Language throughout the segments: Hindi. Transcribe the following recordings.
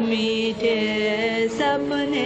मीठे सपने।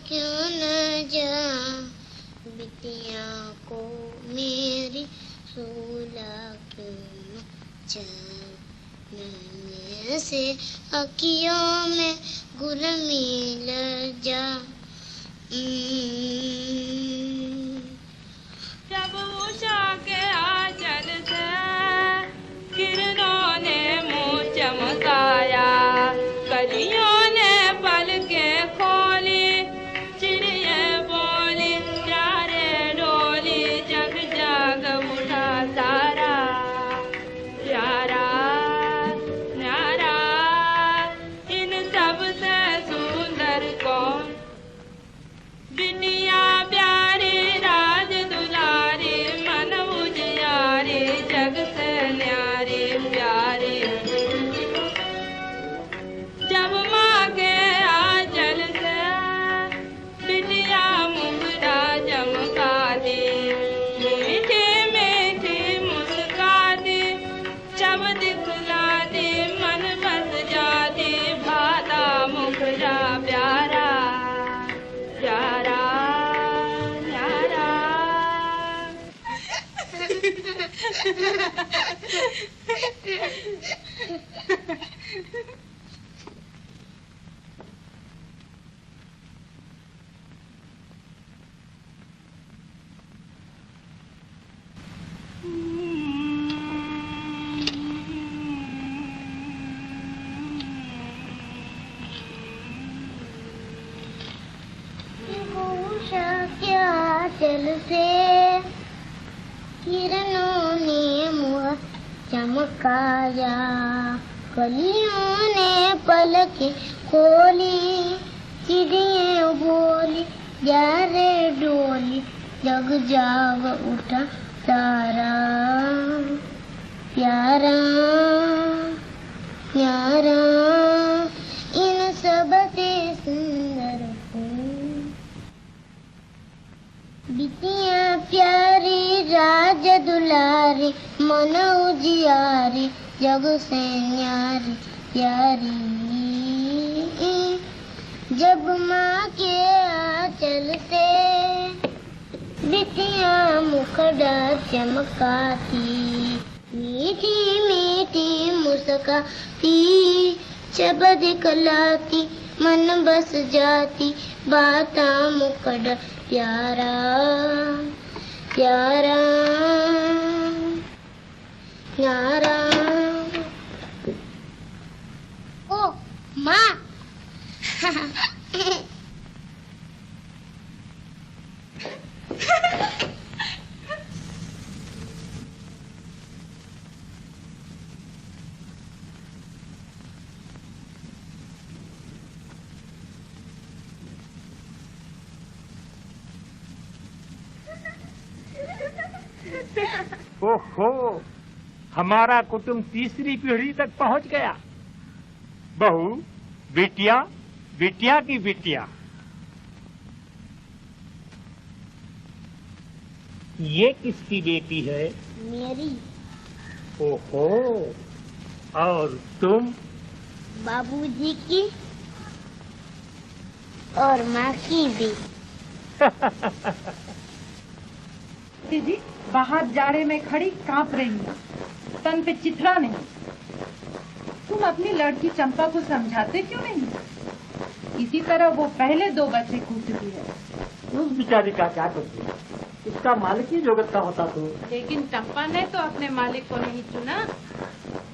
क्यों न जा बिटिया को मेरी सूला क्यों न जा नैने से अखियों में गुरमी लग जा। जब उषा के आंचल से किरणों ने मुँह चमकाया, कलियों ने पलकें खोली, चिड़िया बोली प्यारे डोली, जग जाग उठा सारा प्यारा न्यारा। इन सब से सुंदर कौन, बिटिया प्यारी राज दुलारी, मन उजियारी जग से न्यारी प्यारी। जब माँ के आंचल से बिटिया मुखड़ा चमका दी, मीठी मीठी मुस्काती, जब दिखला दी मन बस जाती, भाता मुखड़ा प्यारा प्यारा न्यारा। उषा क्या चल से किरणों ने मुँह चमकाया, कलियों ने पलकें खोली, चिड़िया बोली जा रे डोली, जग जाग उठा सारा प्यारा प्यारा। इन सब से सुंदर हूँ बिटिया प्यारी राज दुलारी, मन उजियारी जग से न्यारी प्यारी। जब माँ के आंचल से बिटिया मुखड़ा चमकाती, मीठी मीठी मुस्काती, जब दिखलाती मन बस जाती, बाता मुखड़ा प्यारा प्यारा न्यारा। ओहो, हमारा कुटुंब तीसरी पीढ़ी तक पहुंच गया। बहू, बिटिया, बिटिया की बिटिया। ये किसकी बेटी है? मेरी। ओहो, और तुम? बाबूजी की और माँ की भी। दीदी, बाहर जाड़े में खड़ी कांप रही है, तन पे चिथड़ा नहीं। तुम अपनी लड़की चंपा को समझाते क्यों नहीं? इसी तरह वो पहले 2 बच्चे खो चुकी है। उस बेचारी का क्या करती? उसका मालिक ही जगत का होता तो। लेकिन चंपा ने तो अपने मालिक को नहीं चुना।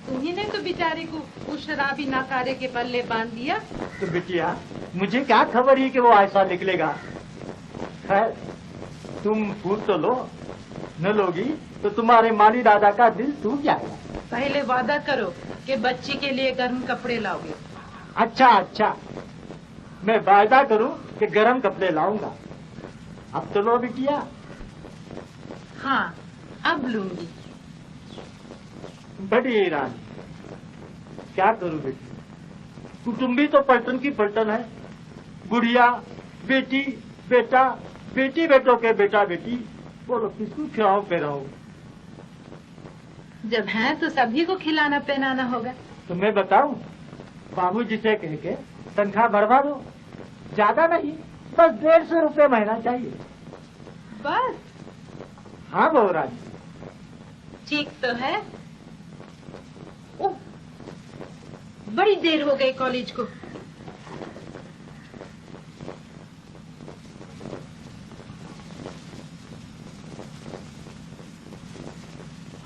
तुम्ही ने तो बेचारी को उस शराबी नाकारे के पल्ले बांध दिया। तो बिटिया, मुझे क्या खबर ही कि वो ऐसा निकलेगा। खैर, तुम फूल तो लो, न लोगी तो तुम्हारे माली दादा का दिल टूट जाएगा। पहले वादा करो कि बच्ची के लिए गर्म कपड़े लाओगे। अच्छा अच्छा, मैं वादा करूं कि गर्म कपड़े लाऊंगा। अब तो लो बिटिया। हाँ, अब लूंगी। बड़ी रानी, क्या करूं बेटी, कुटुंबी तो पलटन की पलटन है। गुड़िया, बेटी, बेटा, बेटी बेटों के बेटा बेटी, बोलो किसको खिलाओ पिलाओ? जब है तो सभी को खिलाना पहनाना होगा। तो मैं बताऊं, बाबूजी से कह के तनख्वाह बढ़वा दो। ज्यादा नहीं, बस 150 रुपये महीना चाहिए। बस? हाँ बहू रानी। ठीक तो है। ओह, बड़ी देर हो गई कॉलेज को।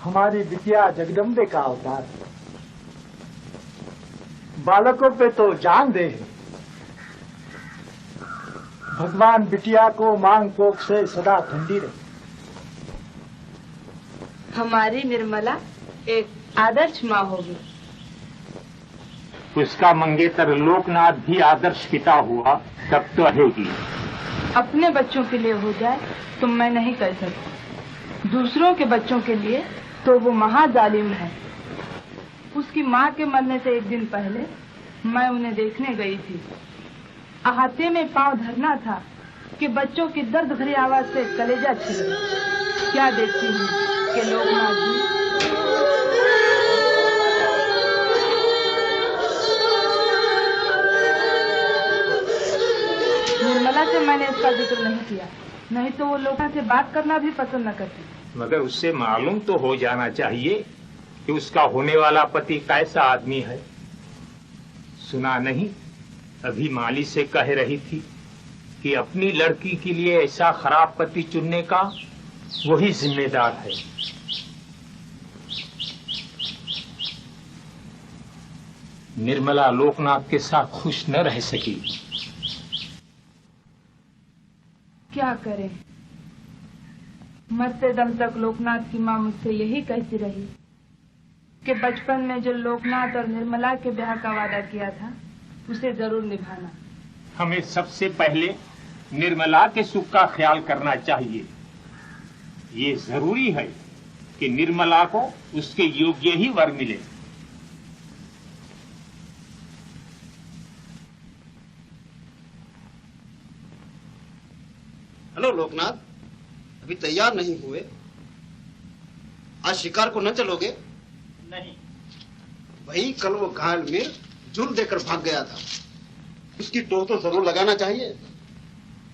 हमारी बिटिया जगदम्बे का अवतार है। बालकों पे तो जान दे। भगवान बिटिया को मांग कोख से सदा ठंडी रहे। हमारी निर्मला एक आदर्श माँ होगी। उसका मंगेतर लोकनाथ भी आदर्श पिता हुआ तब तो रहेगी। अपने बच्चों के लिए हो जाए तो मैं नहीं कर सकती, दूसरों के बच्चों के लिए तो वो महाजालिम है। उसकी माँ के मरने से 1 दिन पहले मैं उन्हें देखने गई थी। अहाते में पांव धरना था कि बच्चों की दर्द भरी आवाज से कलेजा छिल गया। क्या देखती हूँ कि लोकनाथ जी निर्मला से मैंने इसका जिक्र नहीं किया, नहीं तो वो लोगों से बात करना भी पसंद न करती। मगर उससे मालूम तो हो जाना चाहिए कि उसका होने वाला पति कैसा आदमी है। सुना नहीं, अभी माली से कह रही थी कि अपनी लड़की के लिए ऐसा खराब पति चुनने का वही जिम्मेदार है। निर्मला लोकनाथ के साथ खुश न रह सकी। क्या करें, मरते दम तक लोकनाथ की माँ मुझसे यही कहती रही कि बचपन में जो लोकनाथ और निर्मला के ब्याह का वादा किया था उसे जरूर निभाना। हमें सबसे पहले निर्मला के सुख का ख्याल करना चाहिए। ये जरूरी है कि निर्मला को उसके योग्य ही वर मिले। हेलो लोकनाथ, अभी तैयार नहीं हुए? आज शिकार को न चलोगे? नहीं। वही कल वो घायल मीर जुल देकर भाग गया था, उसकी टोह तो जरूर लगाना चाहिए।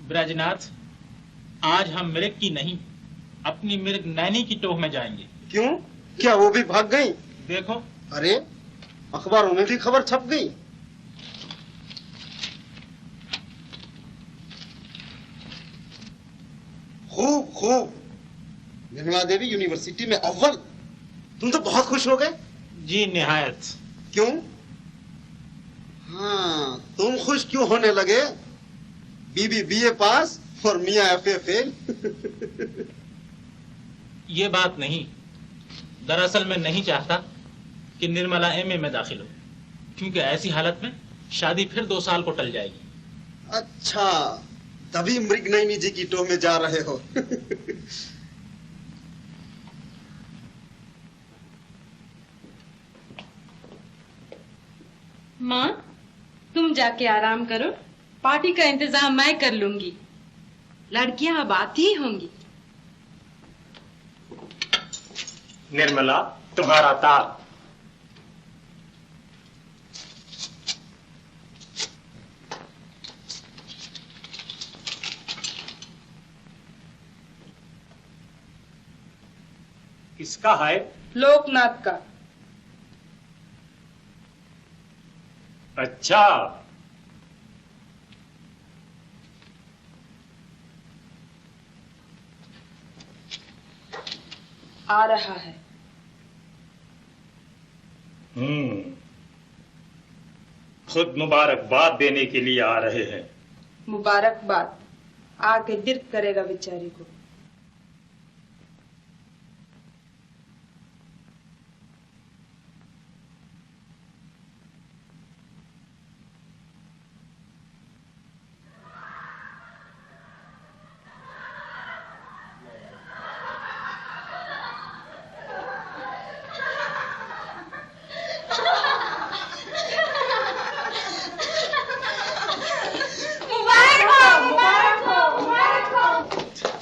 ब्रजनाथ, आज हम मृग की नहीं अपनी मृग नैनी की टोह में जाएंगे। क्यों, क्या वो भी भाग गई? देखो। अरे, अखबारों में भी खबर छप गई। खूब खूब, निर्मला देवी यूनिवर्सिटी में अव्वल। तुम तो बहुत खुश हो गए। जी निहायत। क्यों? हाँ, तुम खुश क्यों होने लगे? बीबी बीए पास और मियाँ एफए फेल। ये बात नहीं, दरअसल मैं नहीं चाहता कि निर्मला एमए में दाखिल हो, क्योंकि ऐसी हालत में शादी फिर 2 साल को टल जाएगी। अच्छा, तभी मृगनयनी जी की टोह में जा रहे हो। माँ, तुम जाके आराम करो, पार्टी का इंतजाम मैं कर लूंगी। लड़कियां अब आती ही होंगी। निर्मला, तुम्हारा तार। किसका है? लोकनाथ का। अच्छा, आ रहा है। खुद मुबारकबाद देने के लिए आ रहे हैं। मुबारकबाद आके दिर्क करेगा बेचारी को।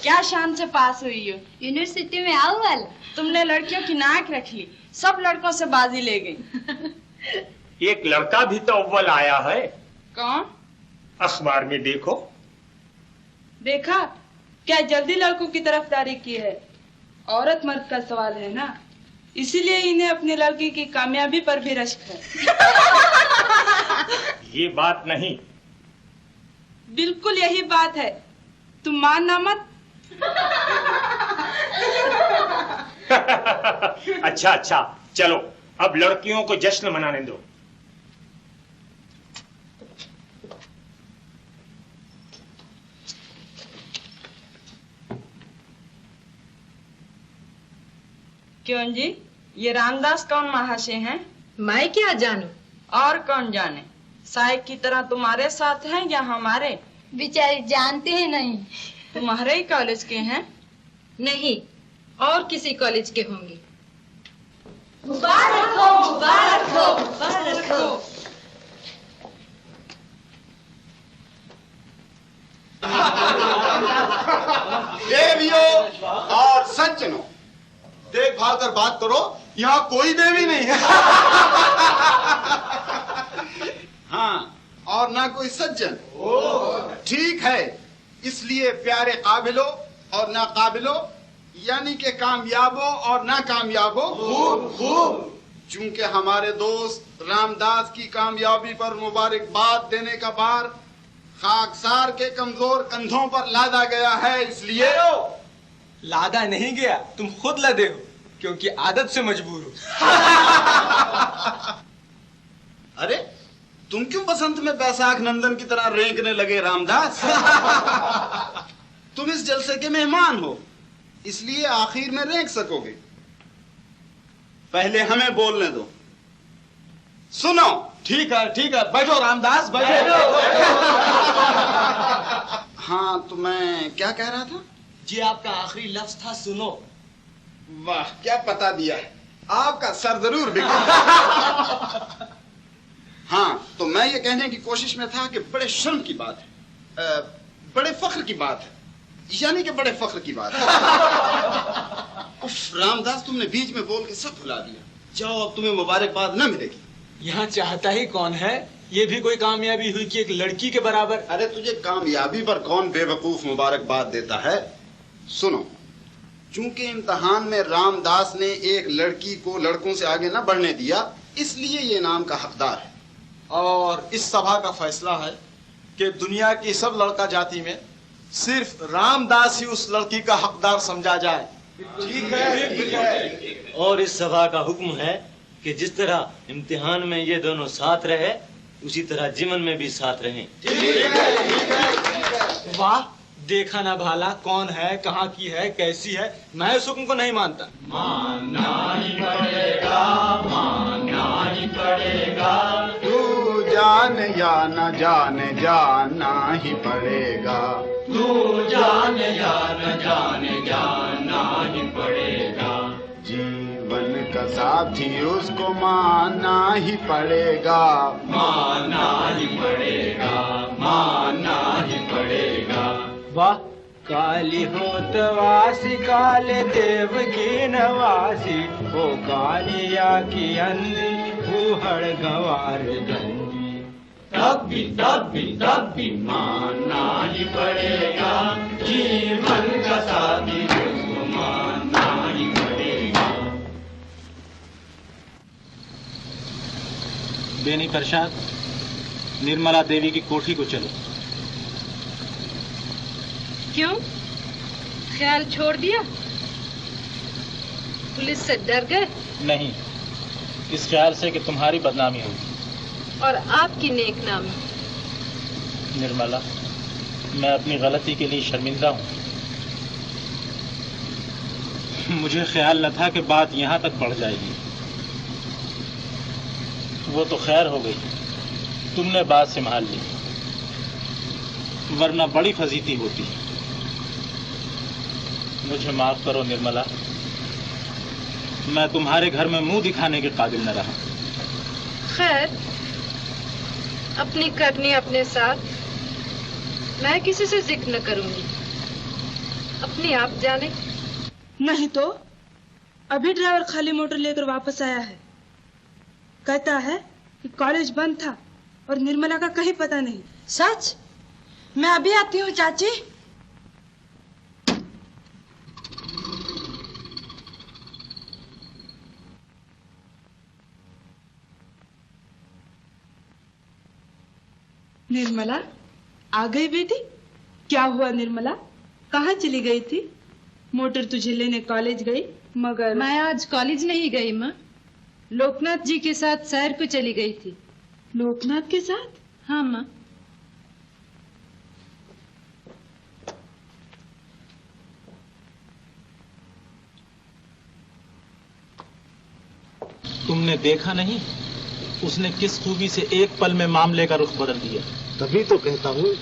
क्या शान से पास हुई हो? यूनिवर्सिटी में आओ वाला। तुमने लड़कियों की नाक रख ली, सब लड़कों से बाजी ले गई। एक लड़का भी तो अव्वल आया है। कौन? अखबार में देखो। देखा? क्या जल्दी लड़कों की तरफदारी की है? औरत मर्द का सवाल है ना, इसीलिए इन्हें अपनी लड़की की कामयाबी पर भी रश्क है। ये बात नहीं। बिल्कुल यही बात है, तुम मानना मत। अच्छा अच्छा, चलो अब लड़कियों को जश्न मनाने दो। क्यों जी, ये रामदास कौन महाशय हैं? मैं क्या जानूं? और कौन जाने, साहिब की तरह तुम्हारे साथ हैं या हमारे? बेचारी जानते हैं नहीं। तुम्हारे ही कॉलेज के हैं? नहीं, और किसी कॉलेज के होंगे। मुबारक हो, मुबारक हो, मुबारक हो। देवियों और सज्जनों, देखभाल कर बात करो, यहाँ कोई देवी नहीं है। हाँ, और ना कोई सज्जन। ठीक है, इसलिए प्यारे काबिलो और ना काबिलो, यानी के कामयाबो और ना कामयाबो, चूंकि हमारे दोस्त रामदास की कामयाबी पर मुबारकबाद देने का भार खाकसार के कमजोर कंधों पर लादा गया है, इसलिए लादा नहीं गया, तुम खुद लदे हो, क्योंकि आदत से मजबूर हो। अरे तुम क्यों बसंत में बैसाख नंदन की तरह रेंकने लगे रामदास? तुम इस जलसे के मेहमान हो, इसलिए आखिर में रेंक सकोगे। पहले हमें बोलने दो। सुनो। ठीक है, बैठो रामदास, बैठो। हाँ, तो मैं क्या कह रहा था? जी, आपका आखिरी लफ्ज था सुनो। वाह, क्या पता दिया है, आपका सर जरूर बिगड़ा। हाँ, तो मैं ये कहने की कोशिश में था कि बड़े शर्म की बात है, बड़े फख्र की बात है, यानी कि बड़े फख्र की बात है। उफ, रामदास, तुमने बीच में बोल के सब भुला दिया। जाओ, अब तुम्हें मुबारकबाद न मिलेगी। यहाँ चाहता ही कौन है? ये भी कोई कामयाबी हुई कि एक लड़की के बराबर। अरे तुझे कामयाबी पर कौन बेवकूफ मुबारकबाद देता है? सुनो, चूंकि इम्तिहान में रामदास ने एक लड़की को लड़कों से आगे न बढ़ने दिया, इसलिए ये इनाम का हकदार है। और इस सभा का फैसला है कि दुनिया की सब लड़का जाति में सिर्फ रामदास ही उस लड़की का हकदार समझा जाए। ठीक है। और इस सभा का हुक्म है कि जिस तरह इम्तिहान में ये दोनों साथ रहे, उसी तरह जीवन में भी साथ रहें। वाह, देखा ना भाला, कौन है, कहाँ की है, कैसी है। मैं इस हुक्म को नहीं मानता। मानना ही पड़ेगा, मानना ही पड़ेगा। तू जान या न जाने, जानना ही पड़ेगा। तू जान या न जाने, जानना ही पड़ेगा। जीवन का साथी उसको मानना ही पड़ेगा, मानना ही पड़ेगा, मानना ही पड़ेगा। वाह काली होत वासी काले देव की नवासी, ओ कालिया की अंधी फूहड़ गंवार गंजी। तब भी मानना ही पड़ेगा, जीवन का साथी उसको मानना ही पड़ेगा। बेनी प्रसाद, निर्मला देवी की कोठी को चलो। क्यों? ख्याल छोड़ दिया? पुलिस से डर गए? नहीं, इस ख्याल से कि तुम्हारी बदनामी होगी। और आपकी नेक नामी। निर्मला, मैं अपनी गलती के लिए शर्मिंदा हूँ। मुझे ख्याल न था कि बात यहाँ तक बढ़ जाएगी। वो तो खैर हो गई, तुमने बात संभाल ली, वरना बड़ी फजीती होती। मुझे माफ करो निर्मला, मैं तुम्हारे घर में मुंह दिखाने के काबिल न रहा। खैर, अपनी करनी अपने साथ, मैं किसी से जिक्र न करूंगी, अपनी आप जाने। नहीं तो अभी ड्राइवर खाली मोटर लेकर वापस आया है। कहता है कि कॉलेज बंद था और निर्मला का कहीं पता नहीं। सच? मैं अभी आती हूँ चाची। निर्मला आ गई बेटी? क्या हुआ निर्मला, कहाँ चली गई थी? मोटर तुझे लेने कॉलेज गई, मगर मैं आज कॉलेज नहीं गई माँ, लोकनाथ जी के साथ सैर को चली गई थी। लोकनाथ के साथ? हाँ माँ। तुमने देखा नहीं उसने किस खूबी से एक पल में मामले का रुख बदल दिया। तभी तो कहता हूँ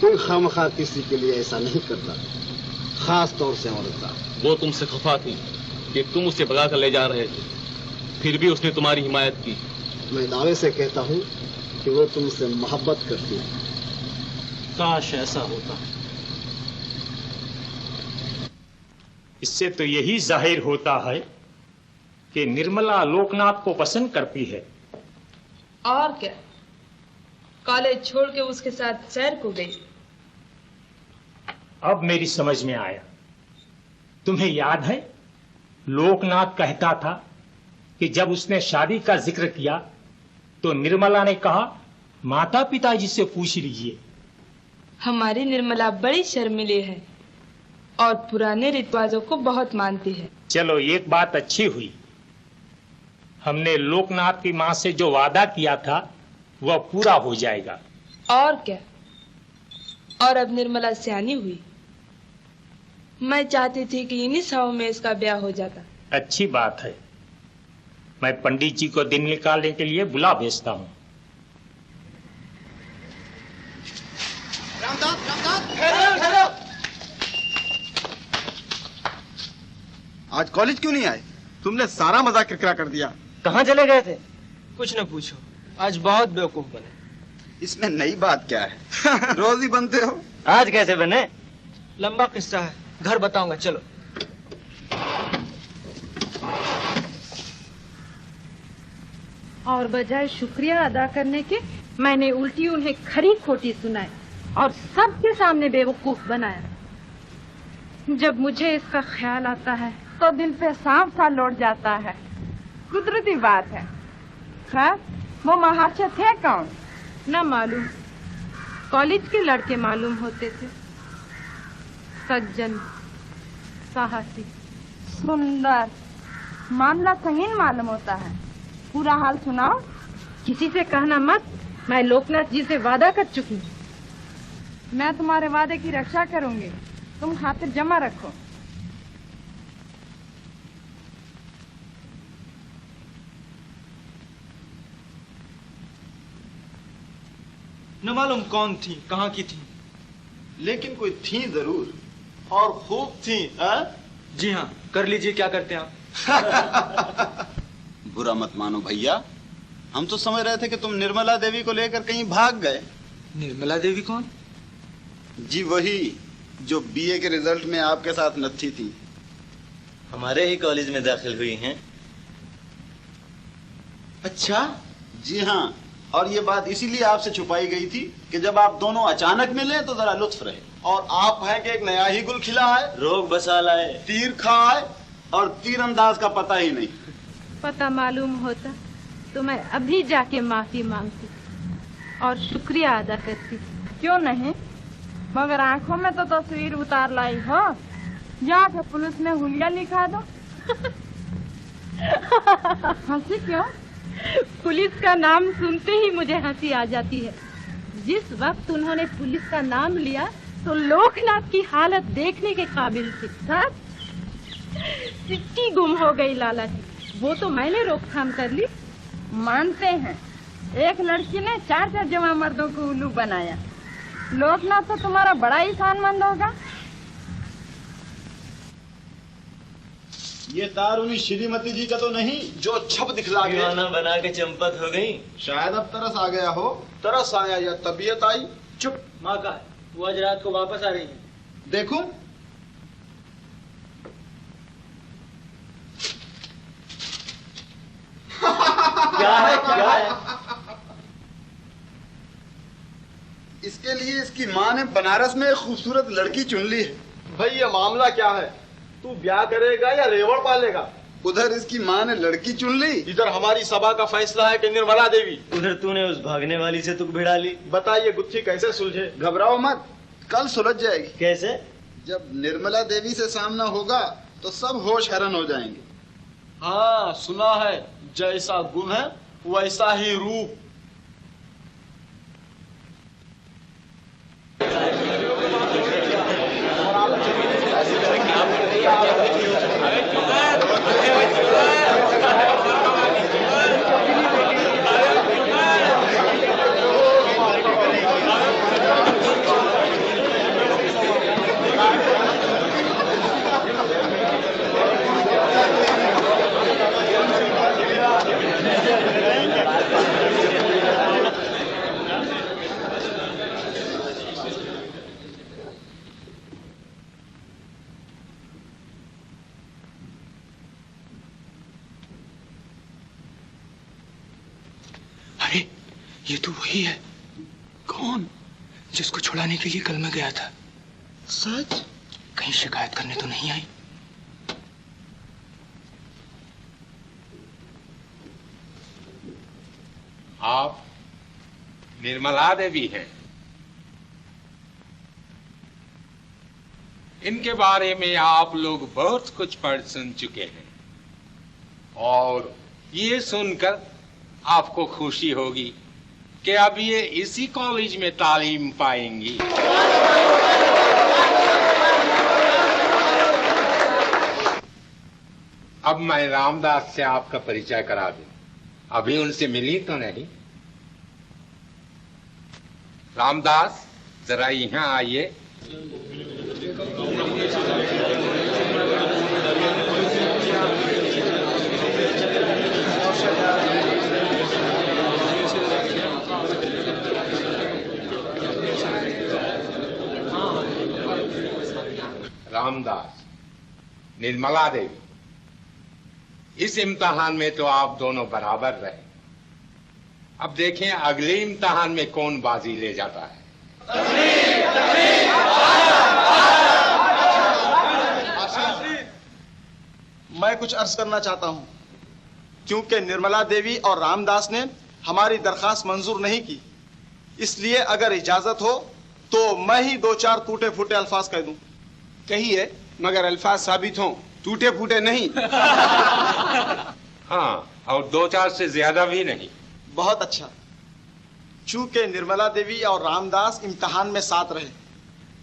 कोई खामखा किसी के लिए ऐसा नहीं करता, खास तौर से औरत का। वो तुमसे खफा थी कि तुम उसे भगा कर ले जा रहे थे, फिर भी उसने तुम्हारी हिमायत की। मैं दावे से कहता हूँ कि वो तुमसे मोहब्बत करती है। काश ऐसा होता। इससे तो यही जाहिर होता है कि निर्मला लोकनाथ को पसंद करती है। और क्या, कॉलेज छोड़ के उसके साथ सैर को गई। अब मेरी समझ में आया। तुम्हें याद है लोकनाथ कहता था कि जब उसने शादी का जिक्र किया तो निर्मला ने कहा माता पिताजी से पूछ लीजिए। हमारी निर्मला बड़ी शर्मीली है और पुराने रिवाजों को बहुत मानती है। चलो एक बात अच्छी हुई, हमने लोकनाथ की मां से जो वादा किया था वह पूरा हो जाएगा। और क्या, और अब निर्मला सियानी हुई। मैं चाहती थी कि इन्हीं सालों में इसका ब्याह हो जाता। अच्छी बात है, मैं पंडित जी को दिन निकालने के लिए बुला भेजता हूँ। आज कॉलेज क्यों नहीं आए? तुमने सारा मजाक किरकिरा कर दिया। कहाँ चले गए थे? कुछ न पूछो, आज बहुत बेवकूफ बने। इसमें नई बात क्या है? रोज ही बनते हो। आज कैसे बने? लंबा किस्सा है, घर बताऊंगा, चलो। और बजाय शुक्रिया अदा करने के मैंने उल्टी उन्हें खरी खोटी सुनाई और सबके सामने बेवकूफ बनाया। जब मुझे इसका ख्याल आता है तो दिल पे सांप सा लौट जाता है। कुदरती बात है। खैर, वो महाशय थे कौन? न मालूम, कॉलेज के लड़के मालूम होते थे। सज्जन, साहसी, सुंदर, मामला संगीन मालूम होता है। पूरा हाल सुनाओ। किसी से कहना मत, मैं लोकनाथ जी से वादा कर चुकी हूँ। मैं तुम्हारे वादे की रक्षा करूंगी, तुम खातिर जमा रखो। न मालूम कौन थी, कहाँ की थी, लेकिन कोई थी जरूर, और खूब थी। जी हाँ, कर लीजिए, क्या करते हैं आप? बुरा मत मानो भैया, हम तो समझ रहे थे कि तुम निर्मला देवी को लेकर कहीं भाग गए। निर्मला देवी कौन? जी वही जो बीए के रिजल्ट में आपके साथ नत्थी थी। हमारे ही कॉलेज में दाखिल हुई हैं। अच्छा। जी हाँ, और ये बात इसीलिए आपसे छुपाई गई थी कि जब आप दोनों अचानक मिले तो जरा लुत्फ रहे। और आप हैं कि एक नया ही गुल खिला है, रोग बसा लाए, तीर खाए और तीरंदाज का पता ही नहीं। पता मालूम होता तो मैं अभी जाके माफी मांगती और शुक्रिया अदा करती। क्यों नहीं, मगर आंखों में तो तस्वीर उतार लाई हो। जाके पुलिस में हुलिया लिखा दो। हंसी क्यों? पुलिस का नाम सुनते ही मुझे हंसी आ जाती है। जिस वक्त उन्होंने पुलिस का नाम लिया तो लोकनाथ की हालत देखने के काबिल थी। चिट्ठी गुम हो गई लाला की, वो तो मैंने रोकथाम कर ली। मानते हैं एक लड़की ने 4 जवां मर्दों को उल्लू बनाया। लोकनाथ तो तुम्हारा बड़ा ही शानमंद होगा। ये तार उन्हीं श्रीमती जी का तो नहीं जो छप दिखला गया। दीवाना बना के चंपत हो गई। शायद अब तरस आ गया हो। तरस आया या तबीयत आई। चुप, माँ का है। वो आज रात को वापस आ रही है। देखूं? क्या है, क्या है? इसके लिए इसकी माँ ने बनारस में एक खूबसूरत लड़की चुन ली है। भाई ये मामला क्या है? तू ब्याह करेगा या रेवड़ पालेगा? उधर इसकी माँ ने लड़की चुन ली, इधर हमारी सभा का फैसला है कि निर्मला देवी। उधर तूने उस भागने वाली से तुक भिड़ा ली। बताइए गुत्थी कैसे सुलझे? घबराओ मत, कल सुलझ जाएगी। कैसे? जब निर्मला देवी से सामना होगा तो सब होश हैरान हो जाएंगे। हाँ सुना है, जैसा गुण है वैसा ही रूप। अरे ये तो वही है। कौन? जिसको छुड़ाने के लिए कल मैं गया था। सच? कहीं शिकायत करने तो नहीं आई? आप निर्मला देवी हैं। इनके बारे में आप लोग बहुत कुछ पढ़ सुन चुके हैं और ये सुनकर आपको खुशी होगी कि अब ये इसी कॉलेज में तालीम पाएंगी। अब मैं रामदास से आपका परिचय करा दूं। अभी उनसे मिली तो नहीं? रामदास जरा यहाँ आइए। रामदास, निर्मला देवी, इस इम्तिहान में तो आप दोनों बराबर रहे। अब देखें अगले इम्तिहान में कौन बाजी ले जाता है। मैं कुछ अर्ज करना चाहता हूं। क्योंकि निर्मला देवी और रामदास ने हमारी दरखास्त मंजूर नहीं की, इसलिए अगर इजाजत हो तो मैं ही 2-4 टूटे फूटे अल्फाज कह दूं। कहिए, मगर अल्फाज साबित हों, टूटे फूटे नहीं। हाँ, और 2-4 से ज्यादा भी नहीं। बहुत अच्छा। चूंकि निर्मला देवी और रामदास इम्तिहान में साथ रहे,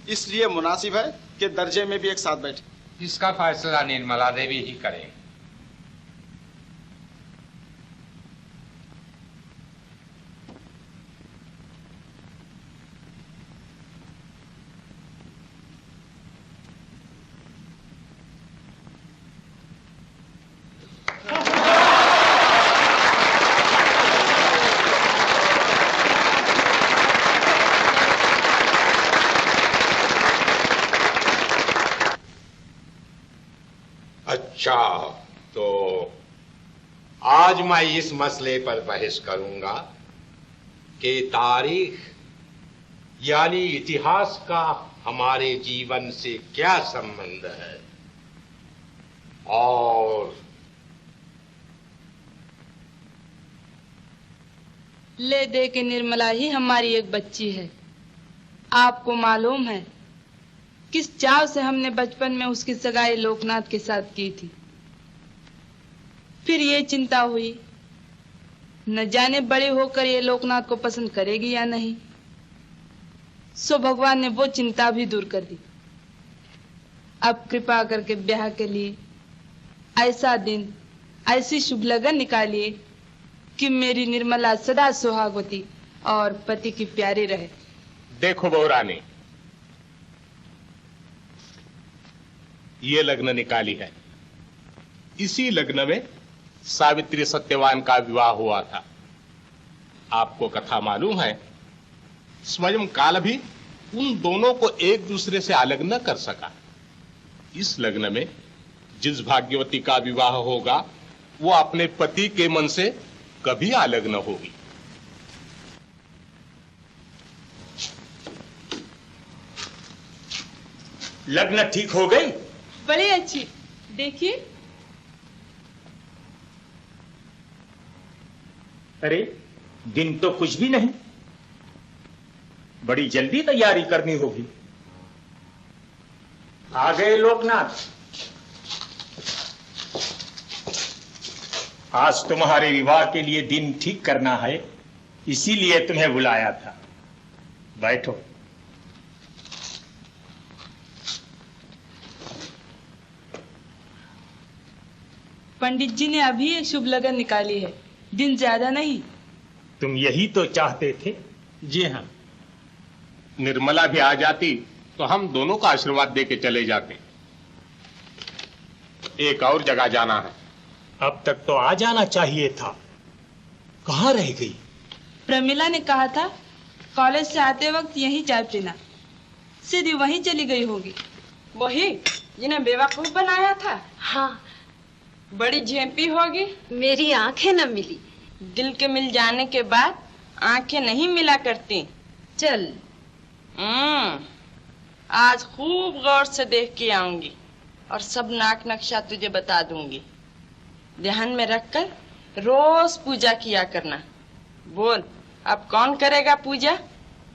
इसलिए मुनासिब है कि दर्जे में भी एक साथ बैठे। इसका फैसला निर्मला देवी ही करें। अच्छा, तो आज मैं इस मसले पर बहस करूंगा कि तारीख यानी इतिहास का हमारे जीवन से क्या संबंध है, और ले दे के निर्मला ही हमारी एक बच्ची है। आपको मालूम है किस चाव से हमने बचपन में उसकी सगाई लोकनाथ के साथ की थी। फिर ये चिंता हुई न जाने बड़े होकर ये लोकनाथ को पसंद करेगी या नहीं। सो भगवान ने वो चिंता भी दूर कर दी। अब कृपा करके ब्याह के लिए ऐसा दिन, ऐसी शुभ लगन निकालिए कि मेरी निर्मला सदा सुहागवती और पति की प्यारी रहे। देखो बहू रानी, ये लग्न निकाली है। इसी लग्न में सावित्री सत्यवान का विवाह हुआ था। आपको कथा मालूम है, स्वयं काल भी उन दोनों को एक दूसरे से अलग न कर सका। इस लग्न में जिस भाग्यवती का विवाह होगा वो अपने पति के मन से कभी अलग न होगी। लग्न ठीक हो गई? बड़ी अच्छी। देखिए। अरे दिन तो कुछ भी नहीं, बड़ी जल्दी तैयारी करनी होगी। आ गए लोकनाथ। आज तुम्हारे विवाह के लिए दिन ठीक करना है, इसीलिए तुम्हें बुलाया था। बैठो। पंडित जी ने अभी एक शुभ लगन निकाली है, दिन ज्यादा नहीं। तुम यही तो चाहते थे। जी हाँ। निर्मला भी आ जाती तो हम दोनों का आशीर्वाद दे के चले जाते। एक और जगह जाना है। अब तक तो आ जाना चाहिए था, कहाँ रह गई? प्रमिला ने कहा था कॉलेज से आते वक्त यहीं चाय पीना। सीधी वहीं चली गई होगी। वही जिन्हें बेवकूफ बनाया था। हाँ, बड़ी झेंपी होगी। मेरी आंखें न मिली। दिल के मिल जाने के बाद आंखें नहीं मिला करती। चल। आज खूब गौर से देख के आऊंगी और सब नाक नक्शा तुझे बता दूंगी। ध्यान में रखकर रोज पूजा किया करना। बोल, अब कौन करेगा पूजा,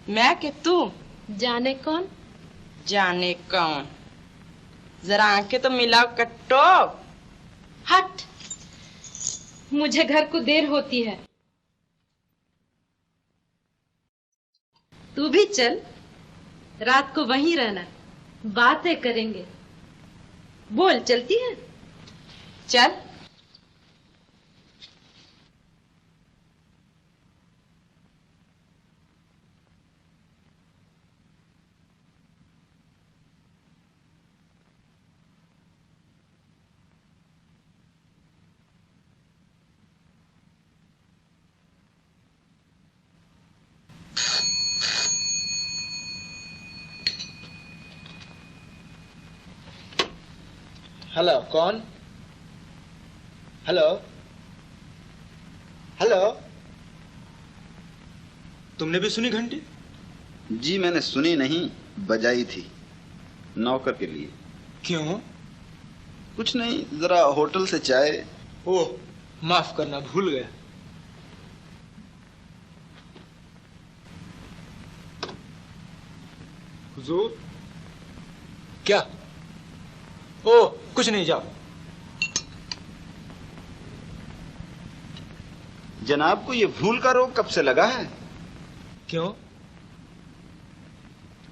मैं कि तू? जाने कौन। जाने कौन। जरा आंखें तो मिलाओ कट्टो। हट, मुझे घर को देर होती है। तू भी चल, रात को वहीं रहना, बातें करेंगे। बोल, चलती है? चल। हेलो, कौन? Hello hello. तुमने भी सुनी घंटी? जी मैंने सुनी नहीं, बजाई थी नौकर के लिए। क्यों? कुछ नहीं, जरा होटल से चाय। ओह, माफ करना, भूल गया। हुजूर। क्या? ओह, कुछ नहीं, जाओ। जनाब को ये भूल का रोग कब से लगा है? क्यों?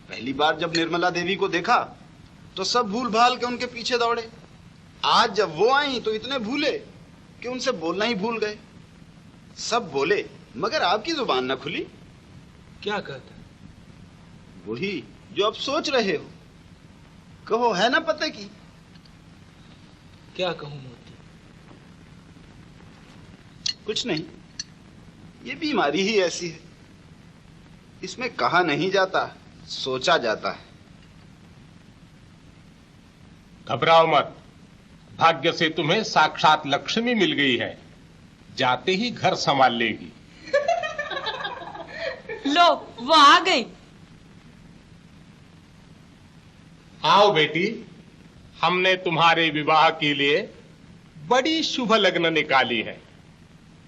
पहली बार जब निर्मला देवी को देखा तो सब भूल भाल के उनके पीछे दौड़े। आज जब वो आई तो इतने भूले कि उनसे बोलना ही भूल गए। सब बोले मगर आपकी जुबान न खुली। क्या कहता? वही जो अब सोच रहे हो। कहो, है ना पते की? क्या कहूं मोती? कुछ नहीं, ये बीमारी ही ऐसी है। इसमें कहा नहीं जाता, सोचा जाता है। घबराओ मत, भाग्य से तुम्हें साक्षात लक्ष्मी मिल गई है, जाते ही घर संभाल लेगी। लो वो आ गई। आओ बेटी, हमने तुम्हारे विवाह के लिए बड़ी शुभ लग्न निकाली है।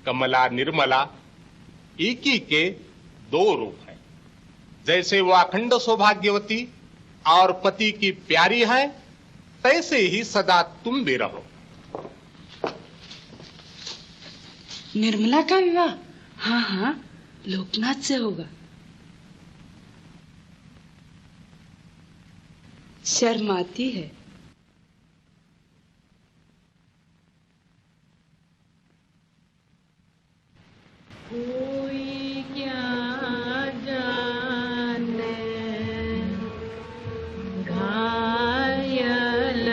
कमला निर्मला एक ही के दो रूप हैं। जैसे वो अखंड सौभाग्यवती और पति की प्यारी है, तैसे ही सदा तुम भी रहो। निर्मला का विवाह? हाँ हाँ, लोकनाथ से होगा। शर्माती है। कोई क्या जाने घायल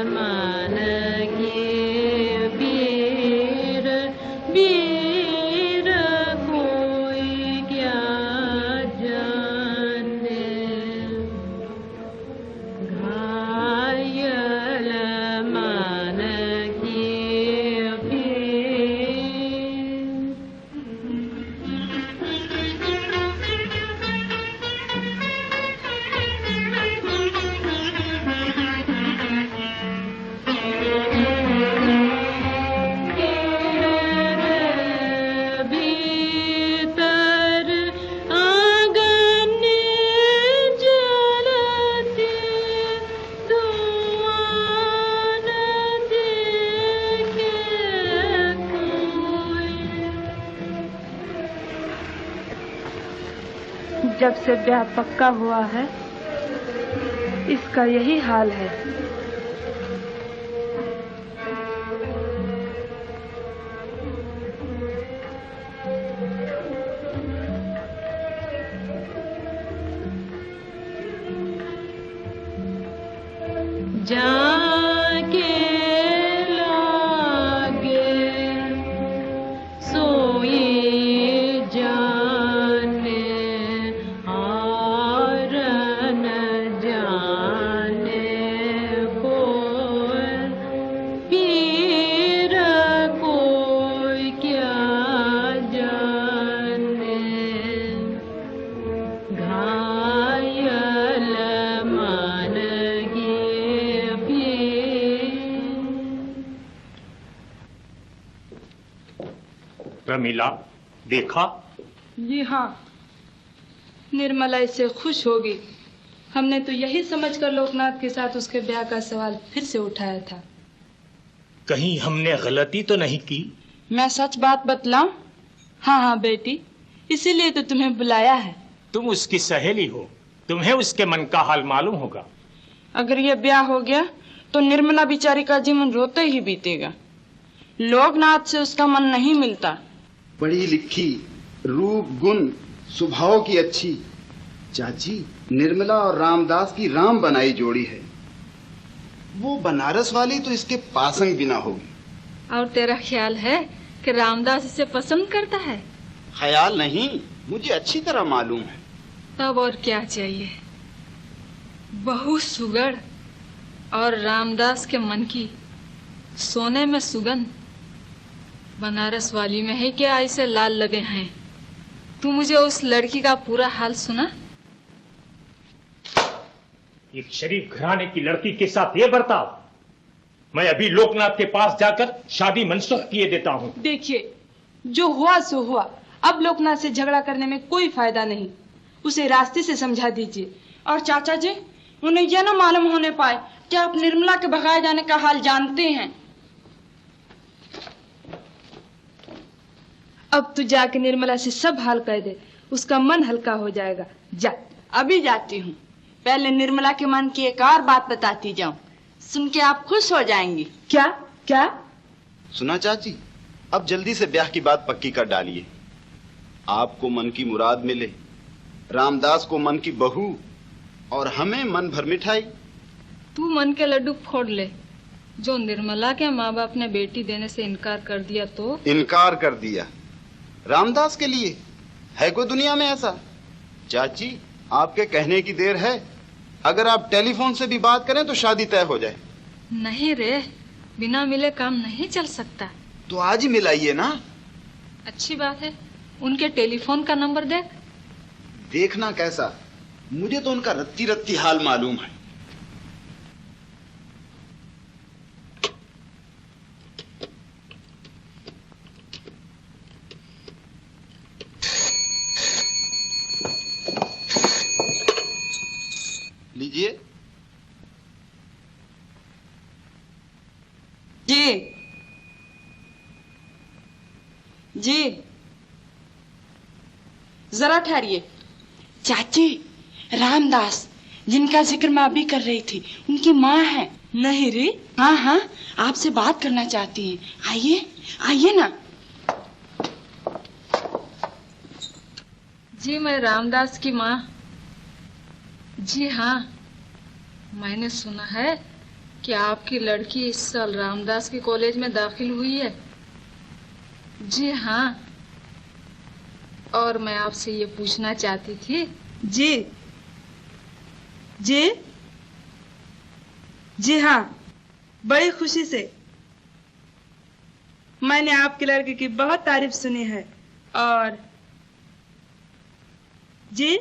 मन के वीर वीर, कोई क्या जाने घायल मन के वीर। भीतर आंगन जलती धुआं देखे कोई। जब से ब्याह पक्का हुआ है, इसका यही हाल है। जाके लागे सोई जाने और न जाने कोई पीर, कोई क्या जाने घायल मन के पीर। प्रमिला, देखा? जी हाँ, निर्मला इससे खुश होगी। हमने तो यही समझकर लोकनाथ के साथ उसके ब्याह का सवाल फिर से उठाया था। कहीं हमने गलती तो नहीं की? मैं सच बात बतलाऊं? हाँ हाँ बेटी, इसीलिए तो तुम्हें बुलाया है। तुम उसकी सहेली हो, तुम्हें उसके मन का हाल मालूम होगा। अगर ये ब्याह हो गया तो निर्मला बेचारी का जीवन रोते ही बीतेगा। लोकनाथ से उसका मन नहीं मिलता। पढ़ी लिखी, रूप गुण स्वभाव की अच्छी चाची निर्मला और रामदास की राम बनाई जोड़ी है। वो बनारस वाली तो इसके पासंग बिना होगी। और तेरा ख्याल है कि रामदास इसे पसंद करता है? ख्याल नहीं, मुझे अच्छी तरह मालूम है। तब और क्या चाहिए? बहु सुगढ़ और रामदास के मन की सोने में सुगंध। बनारस वाली में है क्या ऐसे लाल लगे हैं? तू मुझे उस लड़की का पूरा हाल सुना। एक शरीफ घराने की लड़की के साथ ये बर्ताव? मैं अभी लोकनाथ के पास जाकर शादी मनसूख किए देता हूँ। देखिए, जो हुआ सो हुआ। अब लोकनाथ से झगड़ा करने में कोई फायदा नहीं। उसे रास्ते से समझा दीजिए। और चाचा जी, उन्हें यह न मालूम होने पाए कि आप निर्मला के भगाए जाने का हाल जानते हैं। अब तू जाके निर्मला से सब हाल कह दे, उसका मन हल्का हो जाएगा। जा। अभी जाती हूँ। पहले निर्मला के मन की एक और बात बताती जाऊं, सुन के आप खुश हो जाएंगी। क्या क्या? सुना चाची, अब जल्दी से ब्याह की बात पक्की कर डालिए। आपको मन की मुराद मिले, रामदास को मन की बहू और हमें मन भर मिठाई। तू मन के लड्डू फोड़ ले। जो निर्मला के माँ बाप ने बेटी देने से इनकार कर दिया तो? इनकार कर दिया? रामदास के लिए है कोई दुनिया में ऐसा? चाची, आपके कहने की देर है। अगर आप टेलीफोन से भी बात करें तो शादी तय हो जाए। नहीं रे, बिना मिले काम नहीं चल सकता। तो आज ही मिलाइए ना। अच्छी बात है। उनके टेलीफोन का नंबर देख। देखना कैसा, मुझे तो उनका रत्ती रत्ती हाल मालूम है। लीजिए। जी जी, जरा ठहरिए। चाची, रामदास जिनका जिक्र मैं अभी कर रही थी, उनकी माँ है। नहीं रे? हाँ हाँ, आपसे बात करना चाहती हैं। आइए आइए ना। जी, मैं रामदास की माँ। जी हाँ, मैंने सुना है कि आपकी लड़की इस साल रामदास के कॉलेज में दाखिल हुई है। जी हाँ, और मैं आपसे ये पूछना चाहती थी। जी जी जी हाँ, बड़ी खुशी से। मैंने आपके लड़के की बहुत तारीफ सुनी है। और जी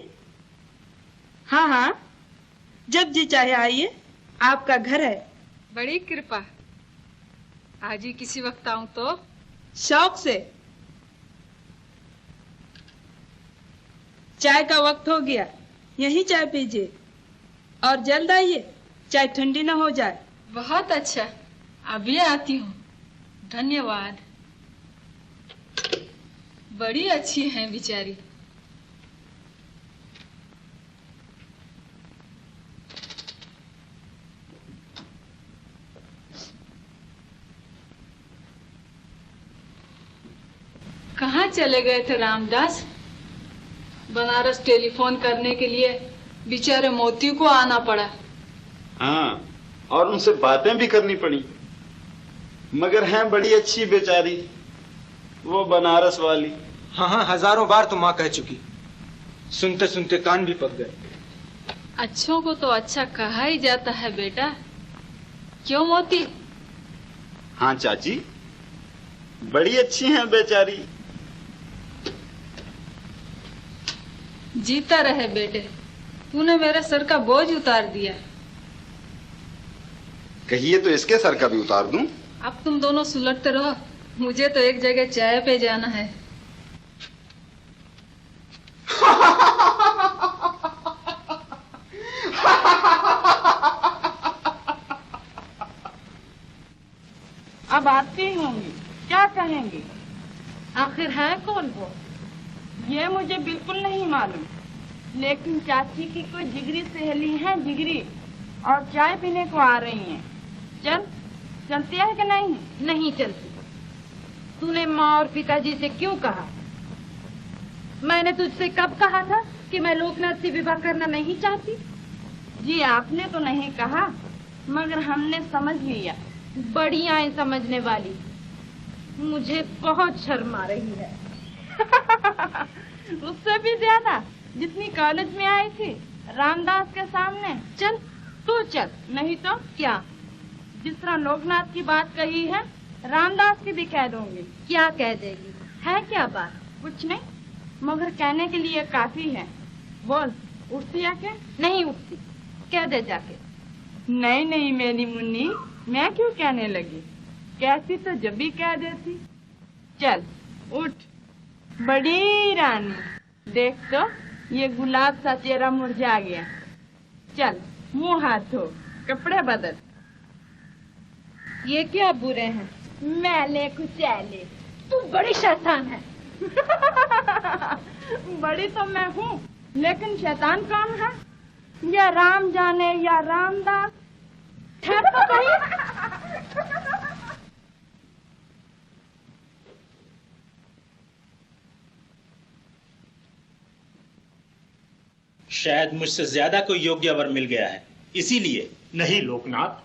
हाँ हाँ, जब जी चाहे आइए, आपका घर है। बड़ी कृपा। आज ही किसी वक्त आऊं तो? शौक से। चाय का वक्त हो गया, यही चाय पीजिए और जल्द आइए, चाय ठंडी न हो जाए। बहुत अच्छा, अभी आती हूँ। धन्यवाद। बड़ी अच्छी हैं बेचारी। कहाँ चले गए थे रामदास? बनारस टेलीफोन करने के लिए बेचारे मोती को आना पड़ा। हाँ, और उनसे बातें भी करनी पड़ी, मगर हैं बड़ी अच्छी बेचारी वो बनारस वाली। हाँ हाँ, हजारों बार तो माँ कह चुकी, सुनते सुनते कान भी पक गए। अच्छों को तो अच्छा कहा ही जाता है बेटा, क्यों मोती? हाँ चाची, बड़ी अच्छी हैं बेचारी। जीता रहे बेटे, तूने मेरे सर का बोझ उतार दिया। कहिए तो इसके सर का भी उतार दूं? अब तुम दोनों सुलटते रहो, मुझे तो एक जगह चाय पे जाना है। अब आती होंगी, क्या कहेंगी? आखिर है कौन वो? ये मुझे बिल्कुल नहीं मालूम, लेकिन चाची की कोई जिगरी सहेली है, जिगरी, और चाय पीने को आ रही हैं। चलती है कि नहीं? नहीं चलती। तूने माँ और पिताजी से क्यों कहा? मैंने तुझसे कब कहा था कि मैं लोकनाथ से विवाह करना नहीं चाहती? जी आपने तो नहीं कहा, मगर हमने समझ लिया। बड़ी आए समझने वाली। मुझे बहुत शर्म आ रही है। उससे भी ज्यादा, जितनी कॉलेज में आई थी रामदास के सामने। चल तू चल। नहीं तो क्या? जिस तरह लोकनाथ की बात कही है, रामदास की भी कह दूंगी। क्या कह देगी? है क्या बात? कुछ नहीं, मगर कहने के लिए काफी है। बोल, उठती है क्या? नहीं उठती, कह दे जाके। नहीं नहीं मेरी मुन्नी, मैं क्यों कहने लगी? कहती तो जब भी कह देती। चल उठ बड़ी रानी, देख तो ये गुलाब सा चेहरा मुरझा गया। चल मुंह हाथ धो, कपड़े बदल। ये क्या बुरे हैं? मैले कुचैले। तू बड़ी शैतान है। बड़ी तो मैं हूँ, लेकिन शैतान कौन है? या राम जाने या रामदास। ठहर तो कहीं। शायद मुझसे ज्यादा कोई योग्य वर मिल गया है, इसीलिए। नहीं लोकनाथ,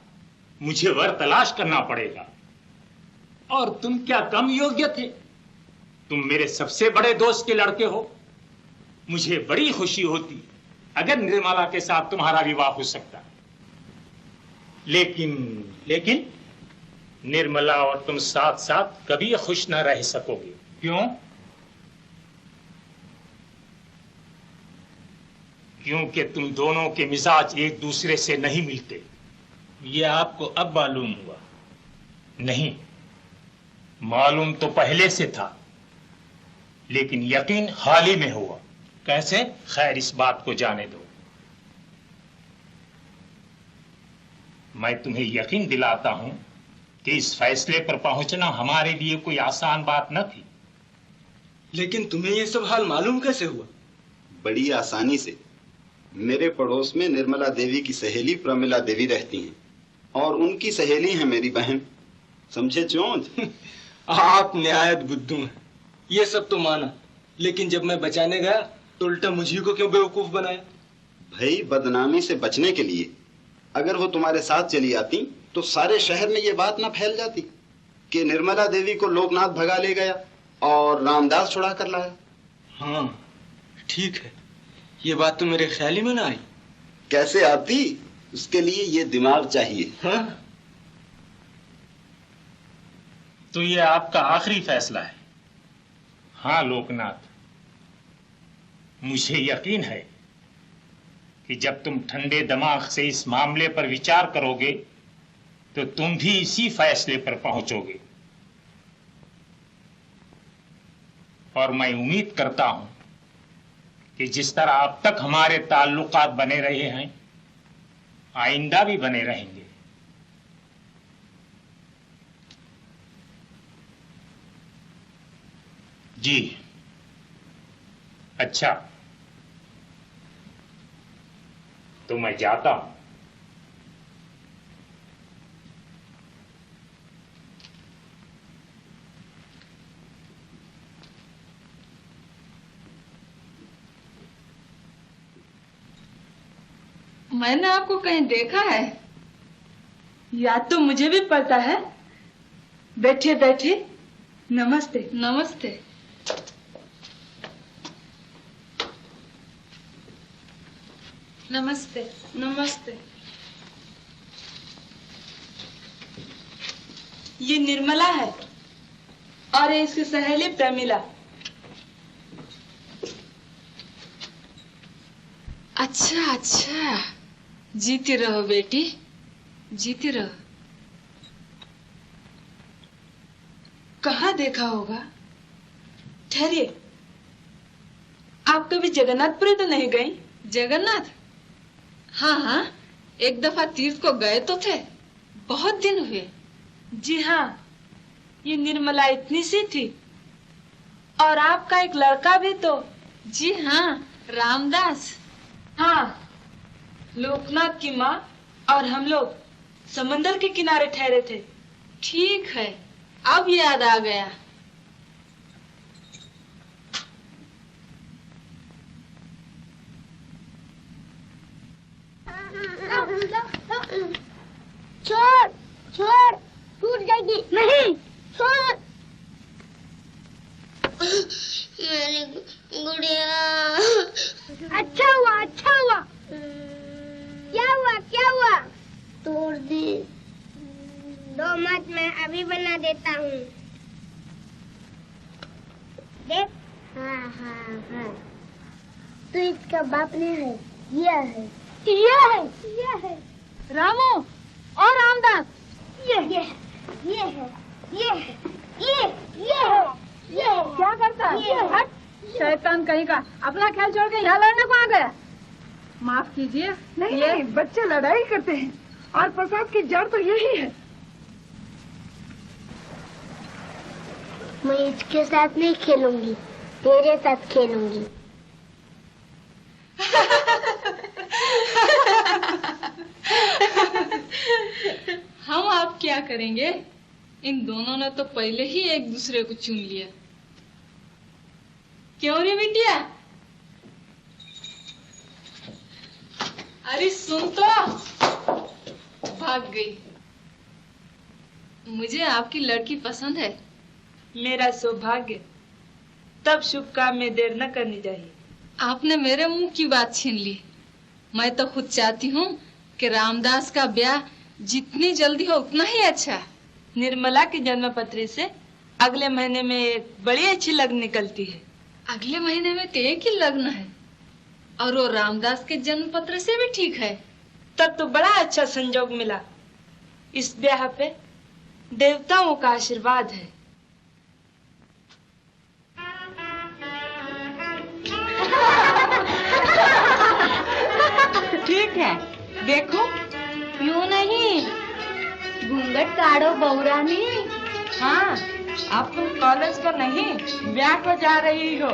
मुझे वर तलाश करना पड़ेगा। और तुम क्या कम योग्य थे? तुम मेरे सबसे बड़े दोस्त के लड़के हो। मुझे बड़ी खुशी होती अगर निर्मला के साथ तुम्हारा विवाह हो सकता। लेकिन निर्मला और तुम साथ साथ कभी खुश न रह सकोगे। क्यों? क्योंकि तुम दोनों के मिजाज एक दूसरे से नहीं मिलते। ये आपको अब मालूम हुआ? नहीं, मालूम तो पहले से था, लेकिन यकीन हाल ही में हुआ। कैसे? खैर, इस बात को जाने दो। मैं तुम्हें यकीन दिलाता हूं कि इस फैसले पर पहुंचना हमारे लिए कोई आसान बात न थी। लेकिन तुम्हें ये सब हाल मालूम कैसे हुआ? बड़ी आसानी से। मेरे पड़ोस में निर्मला देवी की सहेली प्रमिला देवी रहती हैं और उनकी सहेली है मेरी बहन। समझे चोंच? आप निहायत बुद्धू हैं। ये सब तो माना, लेकिन जब मैं बचाने गया तो उल्टा मुझी को क्यों बेवकूफ बनाया? भाई, बदनामी से बचने के लिए अगर वो तुम्हारे साथ चली आती तो सारे शहर में ये बात ना फैल जाती कि निर्मला देवी को लोकनाथ भगा ले गया और रामदास छुड़ा कर लाया। हाँ ठीक है, ये बात तो मेरे ख्याल ही में ना आई। कैसे आती? उसके लिए ये दिमाग चाहिए। हाँ? तो ये आपका आखिरी फैसला है? हाँ लोकनाथ, मुझे यकीन है कि जब तुम ठंडे दिमाग से इस मामले पर विचार करोगे तो तुम भी इसी फैसले पर पहुंचोगे। और मैं उम्मीद करता हूं कि जिस तरह अब तक हमारे ताल्लुकात बने रहे हैं, आइंदा भी बने रहेंगे। जी अच्छा, तो मैं जाता हूं। मैंने आपको कहीं देखा है? याद तो मुझे भी पड़ता है। बैठे बैठे। नमस्ते। नमस्ते। नमस्ते। नमस्ते। ये निर्मला है और ये इसकी सहेली प्रमिला। अच्छा अच्छा, जीती रहो बेटी, जीती रहो। कहाँ देखा होगा? ठहरिए, आप कभी जगन्नाथपुरी तो नहीं गई? जगन्नाथ? हाँ हाँ, एक दफा तीर्थ को गए तो थे, बहुत दिन हुए। जी हाँ, ये निर्मला इतनी सी थी और आपका एक लड़का भी तो। जी हाँ, रामदास। हाँ, लोकनाथ की माँ और हम लोग समंदर के किनारे ठहरे थे। ठीक है, अब याद आ गया। छोड़ छोड़, टूट जाएगी। नहीं, छोड़। मेरी गुड़िया। अच्छा हुआ, अच्छा हुआ। क्या हुआ, क्या हुआ? तोड़ दी। दो मत, मैं अभी बना देता हूँ। देख। हाँ हाँ हाँ, तो इसका बाप ने है, यह है, यह है, यह है। रामू और रामदास, ये है, ये है, ये है, ये है, ये है। क्या करता है? ये है। हट, शैतान कहीं का। अपना ख्याल छोड़ के यहाँ लड़ने को आ गया। माफ कीजिए। नहीं नहीं, बच्चे लड़ाई करते हैं और प्रसाद की जड़ तो यही है। मैं इसके साथ नहीं खेलूंगी, तेरे साथ खेलूंगी। हम आप क्या करेंगे? इन दोनों ने तो पहले ही एक दूसरे को चुन लिया। क्यों रे बिटिया? अरे सुन तो, भाग गई। मुझे आपकी लड़की पसंद है। मेरा सौभाग्य। तब शुभ काम में देर न करनी चाहिए। आपने मेरे मुंह की बात छीन ली। मैं तो खुद चाहती हूँ कि रामदास का ब्याह जितनी जल्दी हो उतना ही अच्छा। निर्मला की जन्म पत्री से अगले महीने में एक बड़ी अच्छी लग्न निकलती है। अगले महीने में तो एक ही लग्न है और वो रामदास के जन्म पत्र से भी ठीक है। तब तो बड़ा अच्छा संजोग मिला। इस ब्याह पे देवताओं का आशीर्वाद है। ठीक है, देखो। क्यों नहीं? घूंघट काढ़ो बहुरानी। हाँ, आप तुम कॉलेज को नहीं ब्याह को जा रही हो।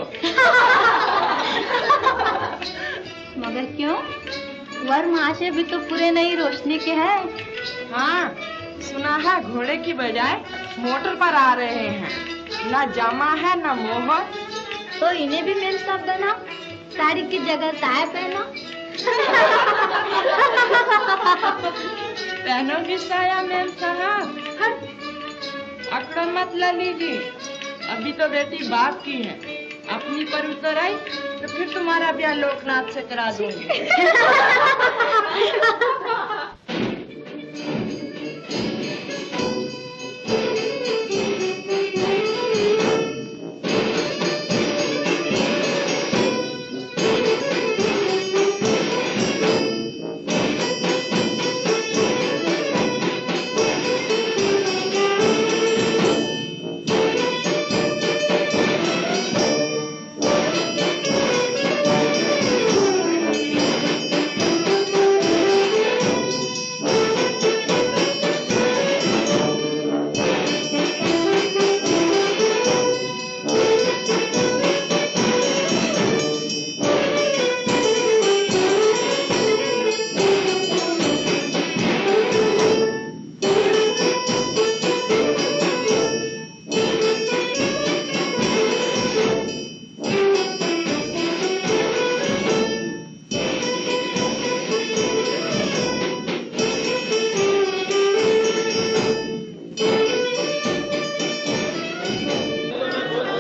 मगर क्यों? वर महाशय भी तो पूरे नई रोशनी के हैं। हाँ, सुना है घोड़े की बजाय मोटर पर आ रहे हैं। ना जामा है ना मोहर। तो इन्हें भी मेम साहब बनाओ, साड़ी की जगह साया पहनो। पहनोगी साया मेम साहब? अकड़ मत लली जी, अभी तो बेटी बाप की है। अपनी पर उतर आई तो फिर तुम्हारा ब्याह लोकनाथ से करा दूंगी।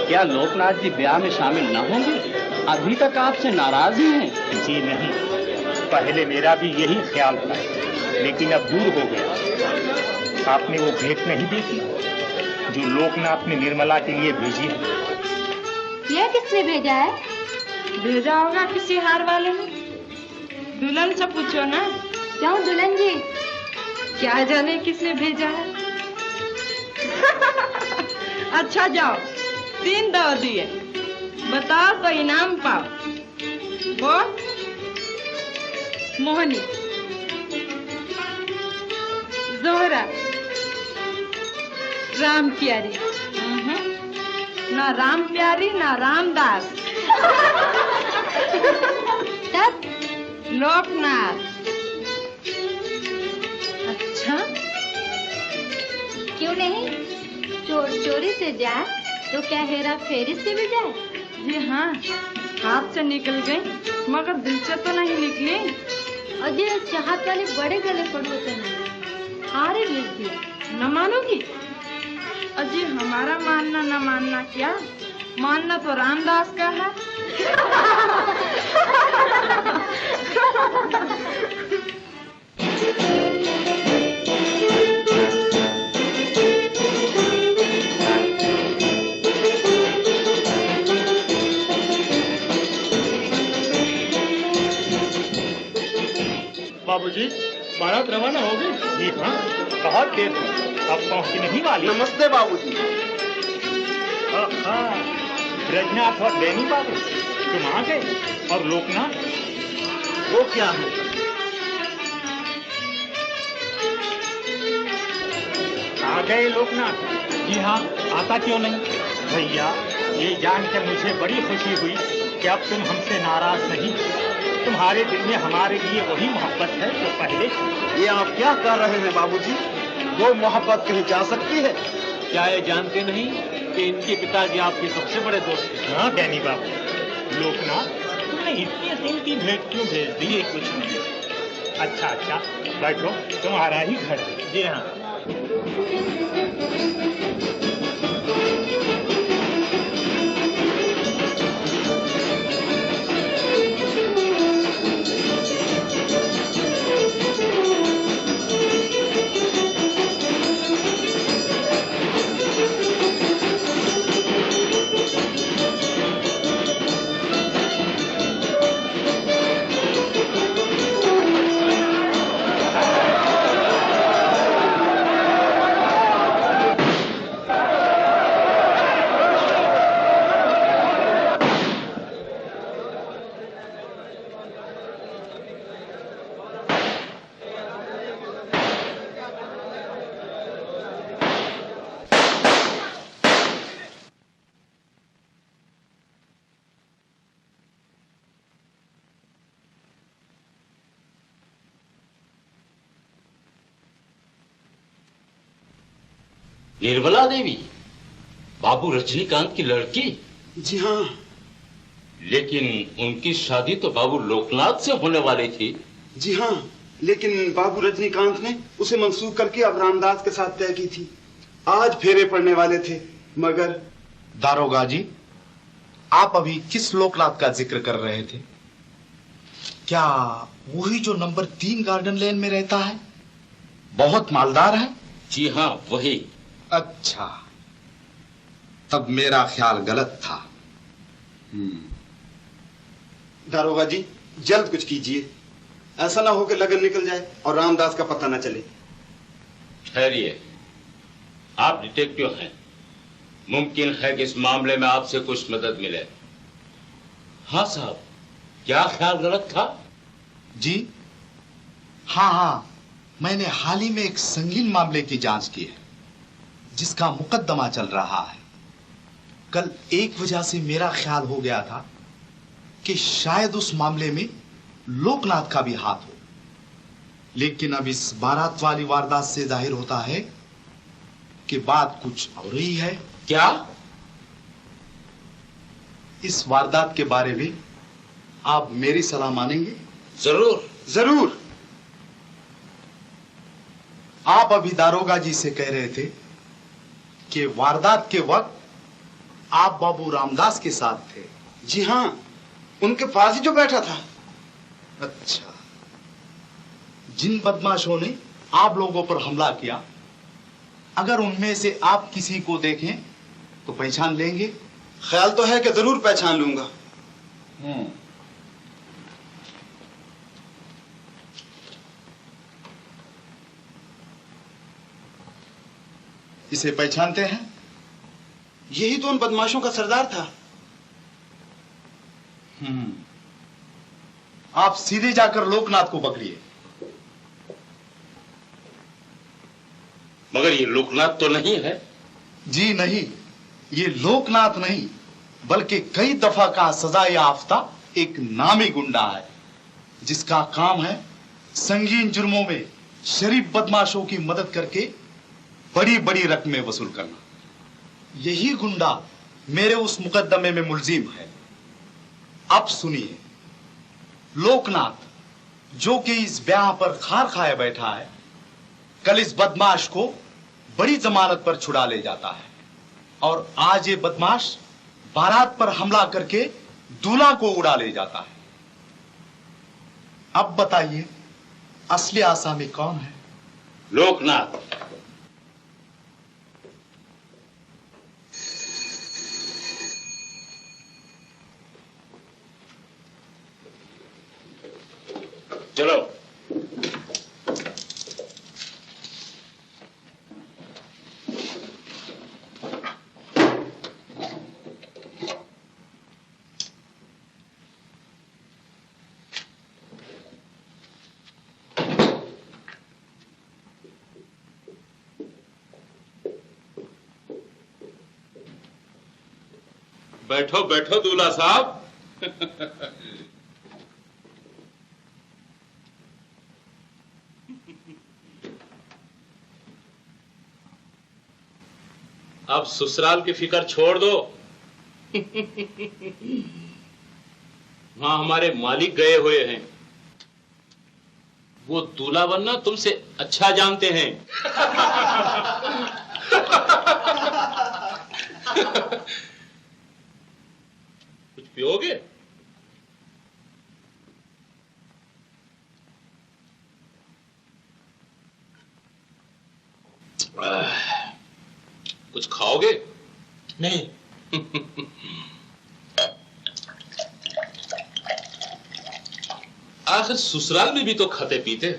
क्या लोकनाथ जी ब्याह में शामिल न होंगे? अभी तक आपसे नाराज ही हैं। जी नहीं, पहले मेरा भी यही ख्याल था, लेकिन अब दूर हो गया। आपने वो भेंट नहीं देखी जो लोकनाथ ने निर्मला के लिए भेजी है? यह किसने भेजा है? भेजा होगा किसी हार वाले ने। दुल्हन से पूछो ना। क्यों दुल्हन जी? क्या जाने किसने भेजा है। अच्छा जाओ, 3 दाव दिए, बताओ तो इनाम पाओ। वो मोहनी, जोहरा, राम प्यारी। ना राम प्यारी ना रामदास। तब लोकनाथ। अच्छा, क्यों नहीं? चोर चोरी से जाए तो क्या हेरा फेरी से भी जाए? जी हाँ, हाथ से निकल गई मगर दिल से तो नहीं निकली। अजय चाहत वाले बड़े गले पड़ होते हैं, हारे भेज दिया। न मानोगी? अजय हमारा मानना न मानना क्या, मानना तो रामदास का है। बाबूजी, बारात रवाना हो गई? जी हाँ, बहुत देर में, अब पहुँचने नहीं वाली। नमस्ते बाबूजी। हाँ, ब्रजनाथ और बेनी बाबू तुम आ गए, और लोकनाथ? वो क्या है? आ गए लोकनाथ? जी हाँ, आता क्यों नहीं? भैया, ये जानकर मुझे बड़ी खुशी हुई कि अब तुम हमसे नाराज नहीं। तुम्हारे दिल में हमारे लिए वही मोहब्बत है जो पहले थी। ये आप क्या कर रहे हैं बाबूजी? वो मोहब्बत कहीं जा सकती है? क्या ये जानते नहीं कि इनके पिताजी आपके सबसे बड़े दोस्त हैं? हाँ डैनी बाबू, लोकनाथ तुमने इतनी कीमती भेंट क्यों भेज दी? कुछ नहीं। अच्छा अच्छा, बैठो, तुम्हारा ही घर है। जी हाँ। निर्मला देवी, बाबू रजनीकांत की लड़की? जी हाँ। लेकिन उनकी शादी तो बाबू लोकनाथ से होने वाली थी। जी हाँ, लेकिन बाबू रजनीकांत ने उसे मंसूख करके अब रामदास के साथ तय की थी। आज फेरे पड़ने वाले थे, मगर। दारोगा जी, आप अभी किस लोकनाथ का जिक्र कर रहे थे? क्या वही जो नंबर 3 गार्डन लेन में रहता है, बहुत मालदार है? जी हाँ, वही। अच्छा, तब मेरा ख्याल गलत था। दारोगा जी, जल्द कुछ कीजिए, ऐसा ना हो कि लगन निकल जाए और रामदास का पता ना चले। ठहरिए, आप डिटेक्टिव हैं, मुमकिन है कि इस मामले में आपसे कुछ मदद मिले। हाँ साहब, क्या ख्याल गलत था? जी हाँ, मैंने हाल ही में एक संगीन मामले की जांच की है, जिसका मुकदमा चल रहा है। कल एक वजह से मेरा ख्याल हो गया था कि शायद उस मामले में लोकनाथ का भी हाथ हो, लेकिन अब इस बारात वाली वारदात से जाहिर होता है कि बात कुछ और ही है। क्या? इस वारदात के बारे में आप मेरी सलाह मानेंगे? जरूर जरूर। आप अभी दारोगा जी से कह रहे थे कि वारदात के वक्त आप बाबू रामदास के साथ थे। जी हाँ, उनके पास ही जो बैठा था। अच्छा, जिन बदमाशों ने आप लोगों पर हमला किया, अगर उनमें से आप किसी को देखें तो पहचान लेंगे? ख्याल तो है कि जरूर पहचान लूंगा। इसे पहचानते हैं? यही तो उन बदमाशों का सरदार था। आप सीधे जाकर लोकनाथ को पकड़िए। मगर ये लोकनाथ तो नहीं है। जी नहीं, ये लोकनाथ नहीं, बल्कि कई दफा का सजा याफ्ता एक नामी गुंडा है, जिसका काम है संगीन जुर्मों में शरीफ बदमाशों की मदद करके बड़ी बड़ी रकमें वसूल करना। यही गुंडा मेरे उस मुकदमे में मुलजिम है। अब सुनिए, लोकनाथ जो कि इस ब्याह पर खार खाए बैठा है, कल इस बदमाश को बड़ी जमानत पर छुड़ा ले जाता है, और आज ये बदमाश बारात पर हमला करके दूल्हा को उड़ा ले जाता है। अब बताइए, असली आसामी कौन है? लोकनाथ। चलो। बैठो बैठो दूल्हा साहब। अब ससुराल की फिक्र छोड़ दो। वहां हमारे मालिक गए हुए हैं, वो दूल्हा बनना तुमसे अच्छा जानते हैं। कुछ पियोगे? कुछ खाओगे? नहीं। आखिर ससुराल में भी तो खाते पीते।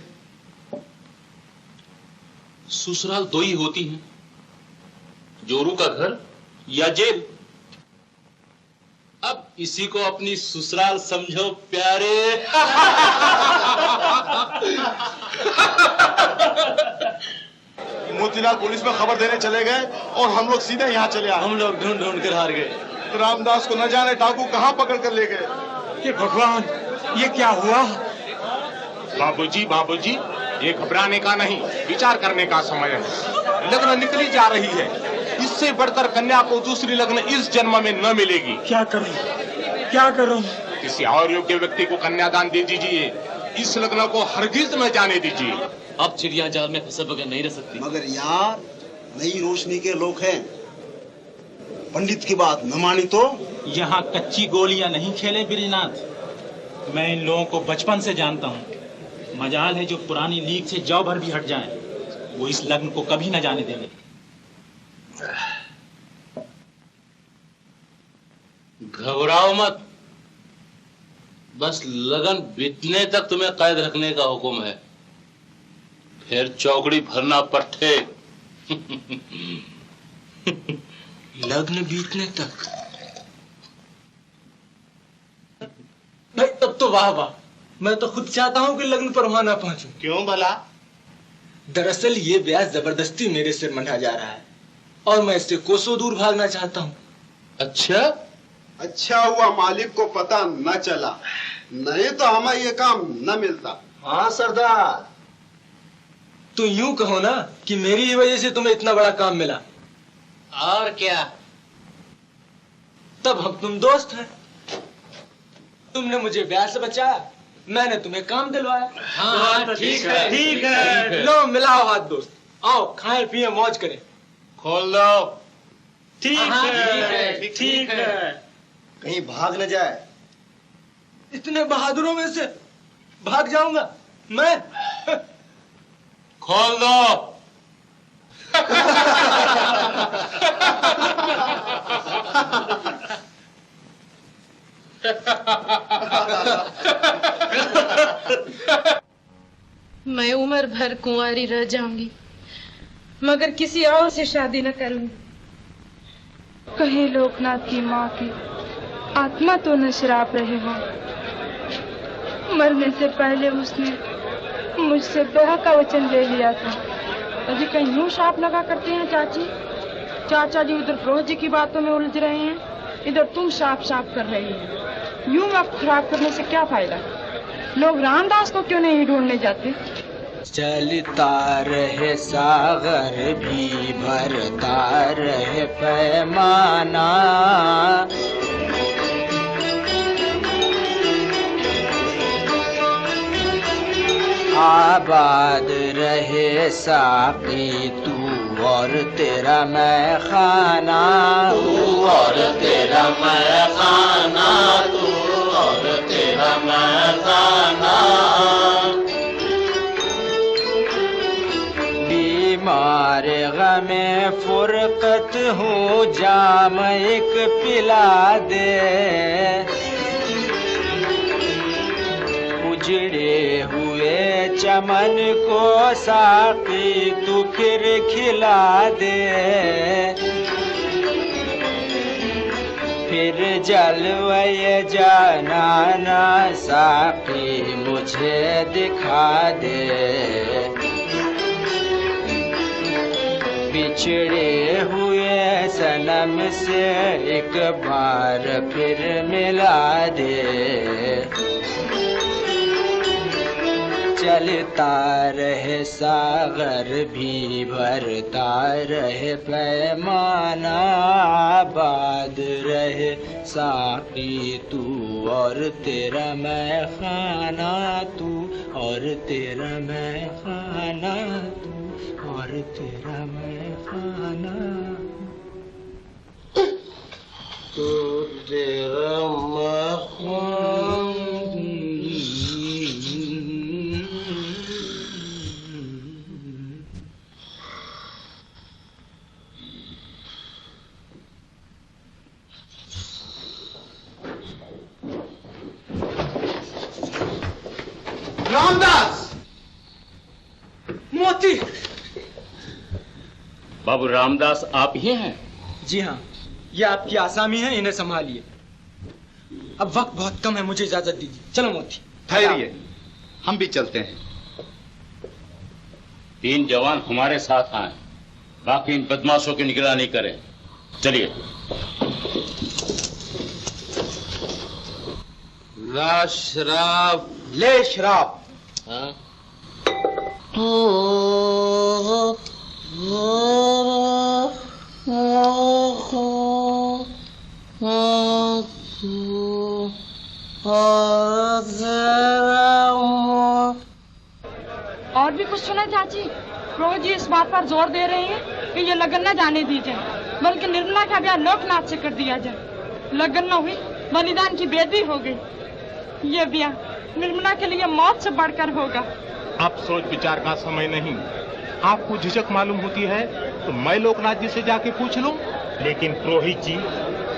ससुराल दो ही होती हैं, जोरू का घर या जेल। अब इसी को अपनी ससुराल समझो प्यारे। मोतीलाल पुलिस में खबर देने चले गए और हम लोग सीधे यहाँ चले आए। हम लोग ढूंढ ढूंढ कर हार गए। रामदास को न जाने डाकू कहाँ पकड़ कर ले गए। ये भगवान, ये क्या हुआ? बाबूजी, बाबूजी, ये घबराने का नहीं, विचार करने का समय है। लग्न निकली जा रही है। इससे बढ़कर कन्या को दूसरी लग्न इस जन्म में न मिलेगी। क्या करूं, क्या करूं? किसी और योग्य व्यक्ति को कन्यादान दे दीजिए। इस लग्न को हरगिज न जाने दीजिए। अब चिड़िया जाल में फंसे बगैर नहीं रह सकती। मगर यार नई रोशनी के लोग हैं, पंडित की बात न मानी तो। यहाँ कच्ची गोलियां नहीं खेले ब्रिजनाथ। मैं इन लोगों को बचपन से जानता हूँ। मजाल है जो पुरानी लीग से जौ भर भी हट जाएं, वो इस लग्न को कभी न जाने देंगे। घबराओ मत, बस लगन बीतने तक तुम्हें कैद रखने का हुक्म है, फिर चौकड़ी भरना पट्टे। लग्न बीतने तक? नहीं, तब तो वाह वाह। मैं तो खुद चाहता हूँ कि लग्न पर वहां ना पहुंचूं। क्यों भला? दरअसल ये ब्याह जबरदस्ती मेरे सिर मंडा जा रहा है और मैं इससे कोसों दूर भागना चाहता हूँ। अच्छा? अच्छा हुआ मालिक को पता न चला, नहीं तो हमें ये काम न मिलता। हाँ सरदार, तो यूं कहो ना कि मेरी ही वजह से तुम्हें इतना बड़ा काम मिला। और क्या? तब हम तुम दोस्त हैं। तुमने मुझे ब्याह से बचाया, मैंने तुम्हें काम दिलवाया। हाँ, ठीक है, ठीक है। लो मिलाओ हाथ दोस्त, आओ खाएं पिए मौज करें। खोल दो। ठीक है, ठीक है। कहीं भाग न जाए। इतने बहादुरों में से भाग जाऊंगा मैं? खोल दो। मैं उम्र भर कुंवारी रह जाऊंगी, मगर किसी और से शादी न करूंगी। कहीं लोकनाथ की माँ की आत्मा तो न शराब रहे हो। मरने से पहले उसने मुझसे ब्याह का वचन ले लिया था। अजी कहीं यूं शाप लगा करते हैं चाची। चाचा जी उधर फिरोज जी की बातों में उलझ रहे हैं, इधर तुम शाप कर रही है। यूं वक्त खराब करने से क्या फायदा? लोग रामदास को क्यों नहीं ढूंढने जाते? चलता रहे सागर भी भरता रहे पैमाना, आबाद रहे साकी तू और तेरा मैं खाना, तू और तेरा मैं खाना, तू और तेरा मैं खाना। बीमार गमे फुरकत हूँ, जाम एक पिला दे। उजड़े हुए चमन को साकी तू फिर खिला दे। फिर जलवे जाना ना साकी मुझे दिखा दे। बिछड़े हुए सनम से एक बार फिर मिला दे। चलता रहे सागर भी भरता रहे पैमाना, आबाद रहे साकी तू और तेरा मैं खाना, तू और तेरा मैं खाना, तू और तेरा मैं खाना, तू तेरा मैं खाना। रामदास! मोती! बाबू रामदास आप ही हैं? जी हाँ, ये आपकी आसामी है, इन्हें संभालिए। अब वक्त बहुत कम है, मुझे इजाजत दीजिए। चलो मोती। ठहरिए, हम भी चलते हैं। 3 जवान हमारे साथ आए, बाकी इन बदमाशों की निगरानी करें। चलिए। ला शराब। ले शराब। हाँ? और भी कुछ सुना चाची? रोज जी इस बात पर जोर दे रहे हैं कि ये लगन न जाने दी जाए, बल्कि निर्मला का ब्याह लोकनाथ से कर दिया जाए। लगन न हुई, बलिदान की बेदी हो गई। ये ब्याह निर्मला के लिए मौत से बढ़कर होगा। अब सोच विचार का समय नहीं। आपको झिझक मालूम होती है तो मैं लोकनाथ जी से जाके पूछ लूं। लेकिन पुरोहित जी,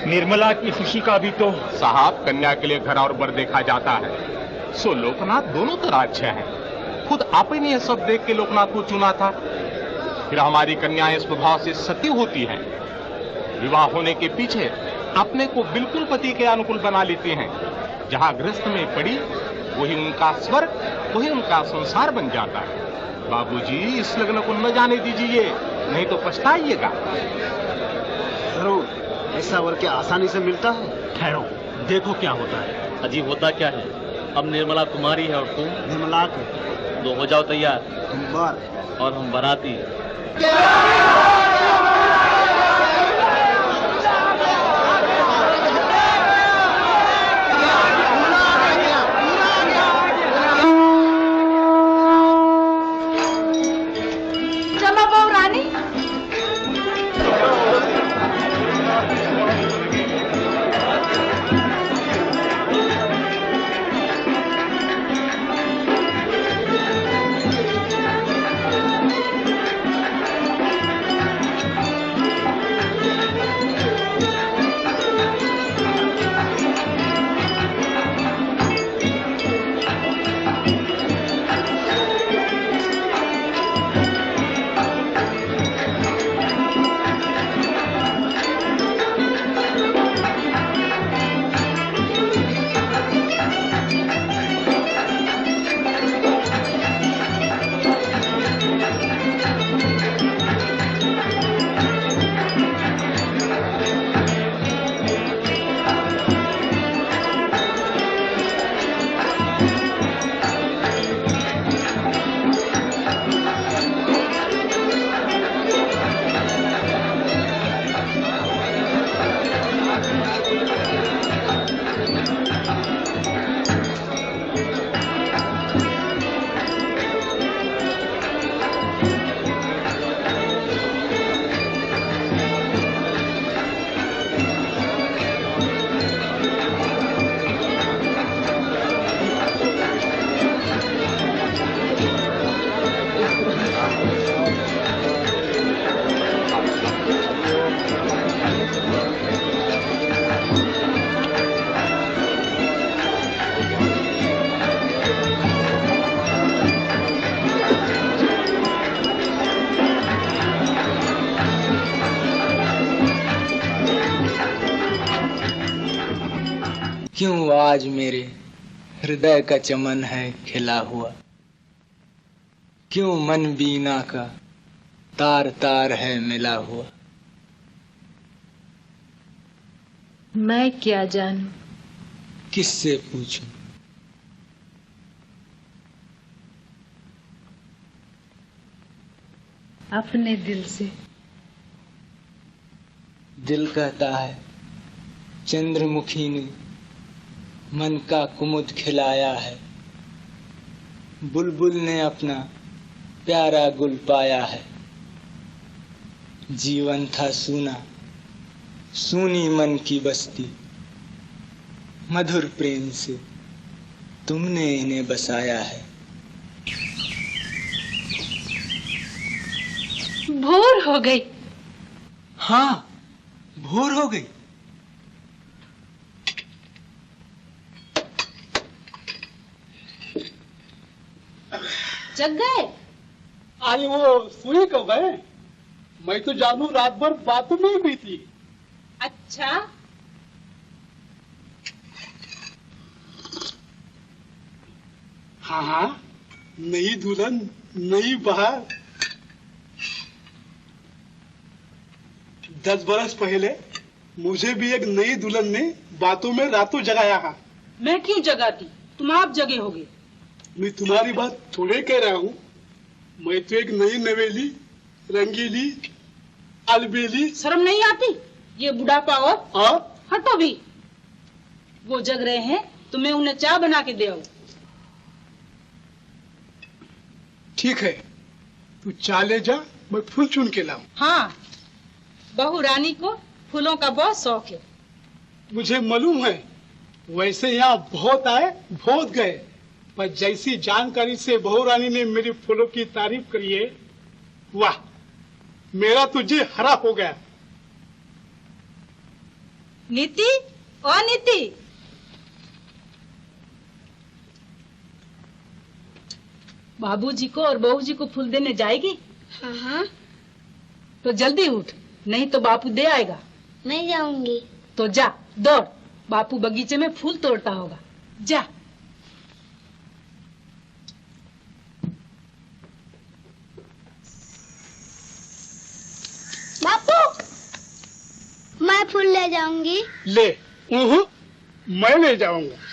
निर्मला की खुशी का भी तो साहब कन्या के लिए घर और बर देखा जाता है। सो लोकनाथ दोनों तरह अच्छे हैं। खुद आप ही ने यह सब देख के लोकनाथ को चुना था। फिर हमारी कन्याएं स्वभाव से सती होती हैं। विवाह होने के पीछे अपने को बिल्कुल पति के अनुकूल बना लेती हैं। जहां गृहस्थ में पड़ी वही उनका स्वर्ग, वही उनका संसार बन जाता है। बाबूजी, इस लगन को न जाने दीजिए, नहीं तो पछताइएगा। जरूर, ऐसा वर क्या आसानी से मिलता है? ठहरो, देखो क्या होता है। अजी होता क्या है? अब निर्मला तुम्हारी है और तुम निर्मला के। तो हो जाओ तैयार, तुम बार और हम बाराती। चलो बहू रानी। क्यों आज मेरे हृदय का चमन है खिला हुआ, क्यों मन बीना का तार तार है मिला हुआ। मैं क्या जानूं, किससे पूछूं? अपने दिल से। दिल कहता है चंद्रमुखी ने मन का कुमुद खिलाया है, बुलबुल ने अपना प्यारा गुल पाया है। जीवन था सूना, सूनी मन की बस्ती, मधुर प्रेम से तुमने इन्हें बसाया है। भोर हो गई। हाँ, भोर हो गई। जग गए? आई वो सोए कब है? मैं तो जानू रात भर बात नहीं हुई थी। अच्छा, हाँ हाँ, नई दुल्हन नई बहार। 10 बरस पहले मुझे भी एक नई दुल्हन ने बातों में रातों जगाया है। मैं क्यों जगाती, तुम आप जगे होगे। मैं तुम्हारी बात थोड़े कह रहा हूँ। मैं तो एक नई नवेली, रंगीली, अलबेली। शर्म नहीं आती? ये बुढ़ापा और? हाँ, हटो भी। वो जग रहे हैं तो मैं उन्हें चाय बना के दे आऊं। ठीक है, तू चाय ले जा, मैं फूल चुन के लाऊं। हाँ, बहू रानी को फूलों का बहुत शौक है। मुझे मालूम है, वैसे यहाँ बहुत आए बहुत गए, पर जैसी जानकारी से बहू रानी ने मेरी फूलों की तारीफ करी है, वाह, मेरा तुझे हरा हो गया। नीति, ओ नीति, बाबूजी को और बहू जी को फूल देने जाएगी? हाँ हाँ। तो जल्दी उठ, नहीं तो बापू दे आएगा। मैं जाऊंगी। तो जा, दौड़, बापू बगीचे में फूल तोड़ता होगा। जा। बापू, मैं फूल ले जाऊंगी। ले, मैं ले जाऊंगा।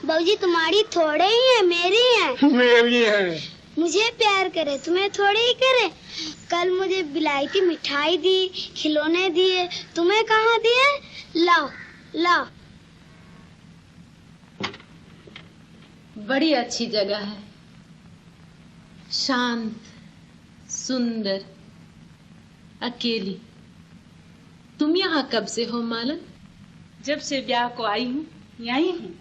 बाबूजी तुम्हारी थोड़े ही है, मेरी है। मेरी है। मुझे प्यार करे, तुम्हें थोड़े ही करे। कल मुझे विलायती मिठाई दी, खिलौने दिए, तुम्हें कहाँ दिए? लाओ लाओ। बड़ी अच्छी जगह है, शांत, सुंदर, अकेली। तुम यहाँ कब से हो मालन? जब से ब्याह को आई हूँ, यही हूँ।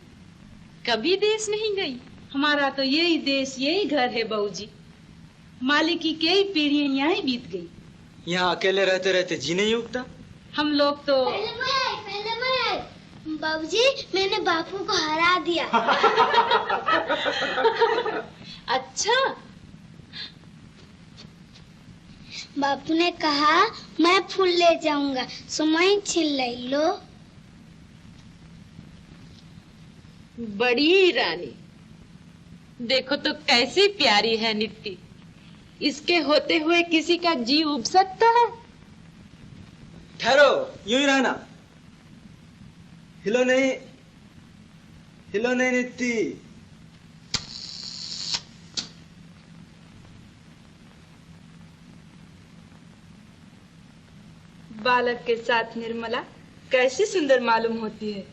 कभी देश नहीं गई। हमारा तो यही देश, यही घर है बाबूजी। मालिक की कई पीढ़ियां यहीं बीत गई। यहाँ अकेले रहते रहते जी नहीं उगता। हम लोग तो पहले मैं बाबूजी, मैंने बापू को हरा दिया। अच्छा, बापू ने कहा मैं फूल ले जाऊंगा, सो मैं छीन लो। बड़ी रानी, देखो तो कैसी प्यारी है नित्ती। इसके होते हुए किसी का जी उब सकता है? ठहरो, यूं ही रहना। हिलो नहीं, हिलो नहीं नित्ती। बालक के साथ निर्मला कैसी सुंदर मालूम होती है।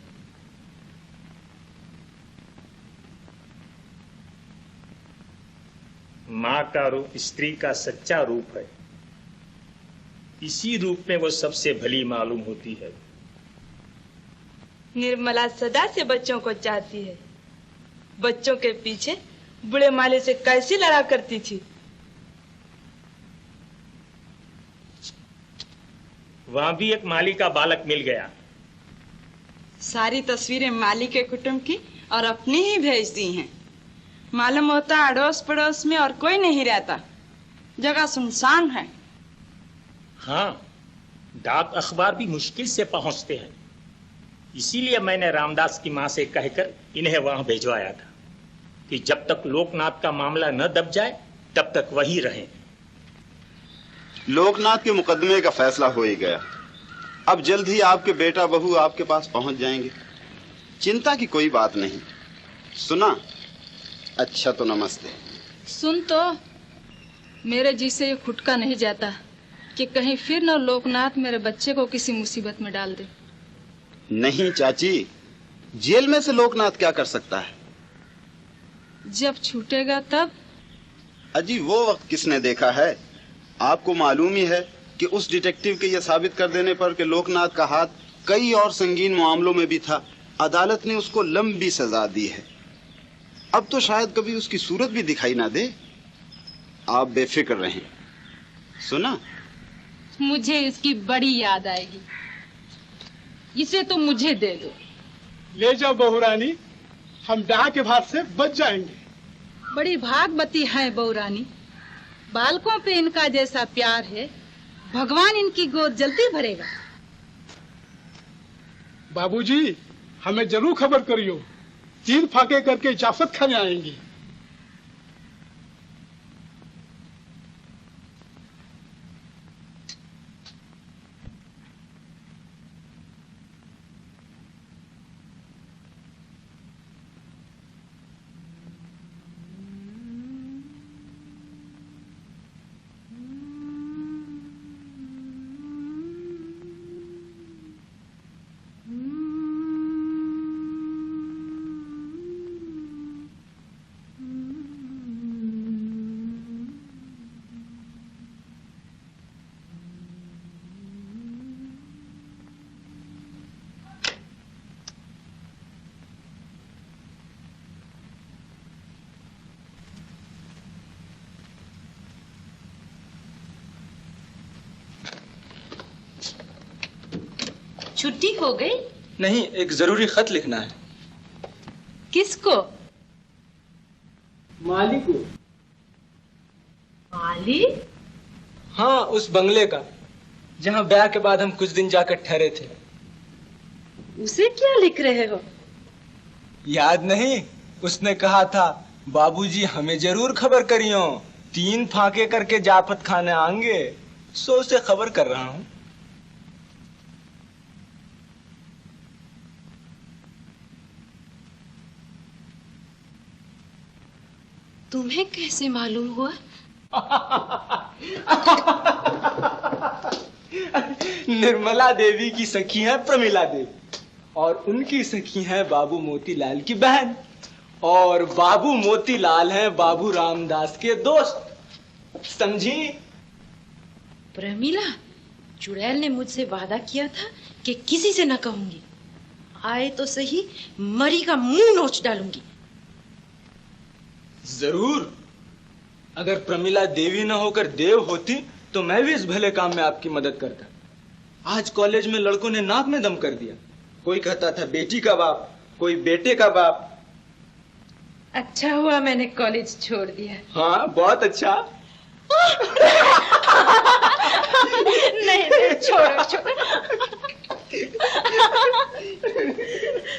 माँ का रूप स्त्री का सच्चा रूप है। इसी रूप में वो सबसे भली मालूम होती है। निर्मला सदा से बच्चों को चाहती है। बच्चों के पीछे बुढ़े माले से कैसी लड़ा करती थी। वहां भी एक माली का बालक मिल गया। सारी तस्वीरें माली के कुटुंब की और अपनी ही भेज दी हैं। मालूम होता अड़ोस पड़ोस में और कोई नहीं रहता, जगह सुनसान है। हाँ, डाक अखबार भी मुश्किल से पहुंचते हैं। इसीलिए मैंने रामदास की माँ से कहकर इन्हें वहां भिजवाया था कि जब तक लोकनाथ का मामला न दब जाए तब तक वही रहें। लोकनाथ के मुकदमे का फैसला हो ही गया। अब जल्द ही आपके बेटा बहू आपके पास पहुंच जाएंगे। चिंता की कोई बात नहीं। सुना? अच्छा तो नमस्ते। सुन तो, मेरे जी से ये खुटका नहीं जाता कि कहीं फिर न लोकनाथ मेरे बच्चे को किसी मुसीबत में डाल दे। नहीं चाची, जेल में से लोकनाथ क्या कर सकता है? जब छूटेगा तब। अजी वो वक्त किसने देखा है? आपको मालूम ही है कि उस डिटेक्टिव के ये साबित कर देने पर कि लोकनाथ का हाथ कई और संगीन मामलों में भी था, अदालत ने उसको लंबी सजा दी है। अब तो शायद कभी उसकी सूरत भी दिखाई ना दे। आप बेफिक्र रहें। सुना? मुझे इसकी बड़ी याद आएगी। इसे तो मुझे दे दो। ले जाओ बहू रानी, हम डाह के भार से बच जाएंगे। बड़ी भागवती है बहू रानी। बालकों पे इनका जैसा प्यार है, भगवान इनकी गोद जल्दी भरेगा। बाबूजी, हमें जरूर खबर करियो। 3 फाके करके इजाफत खाने आएंगे। छुट्टी हो गई? नहीं, एक जरूरी खत लिखना है। किसको? माली को। माली? हाँ, उस बंगले का जहाँ ब्याह के बाद हम कुछ दिन जाकर ठहरे थे। उसे क्या लिख रहे हो? याद नहीं? उसने कहा था, बाबूजी हमें जरूर खबर करियो, 3 फाके करके जाफत खाने आएंगे, सो उसे खबर कर रहा हूँ। तुम्हें कैसे मालूम हुआ? निर्मला देवी की सखी है प्रमिला देवी, और उनकी सखी है बाबू मोतीलाल की बहन, और बाबू मोतीलाल हैं बाबू रामदास के दोस्त। समझी? प्रमिला, चुड़ैल ने मुझसे वादा किया था कि किसी से न कहूंगी। आए तो सही, मरी का मुंह नोच डालूंगी। जरूर। अगर प्रमिला देवी न होकर देव होती तो मैं भी इस भले काम में आपकी मदद करता। आज कॉलेज में लड़कों ने नाक में दम कर दिया। कोई कहता था बेटी का बाप, कोई बेटे का बाप। अच्छा हुआ मैंने कॉलेज छोड़ दिया। हाँ, बहुत अच्छा। नहीं, छोड़ो छोड़ो।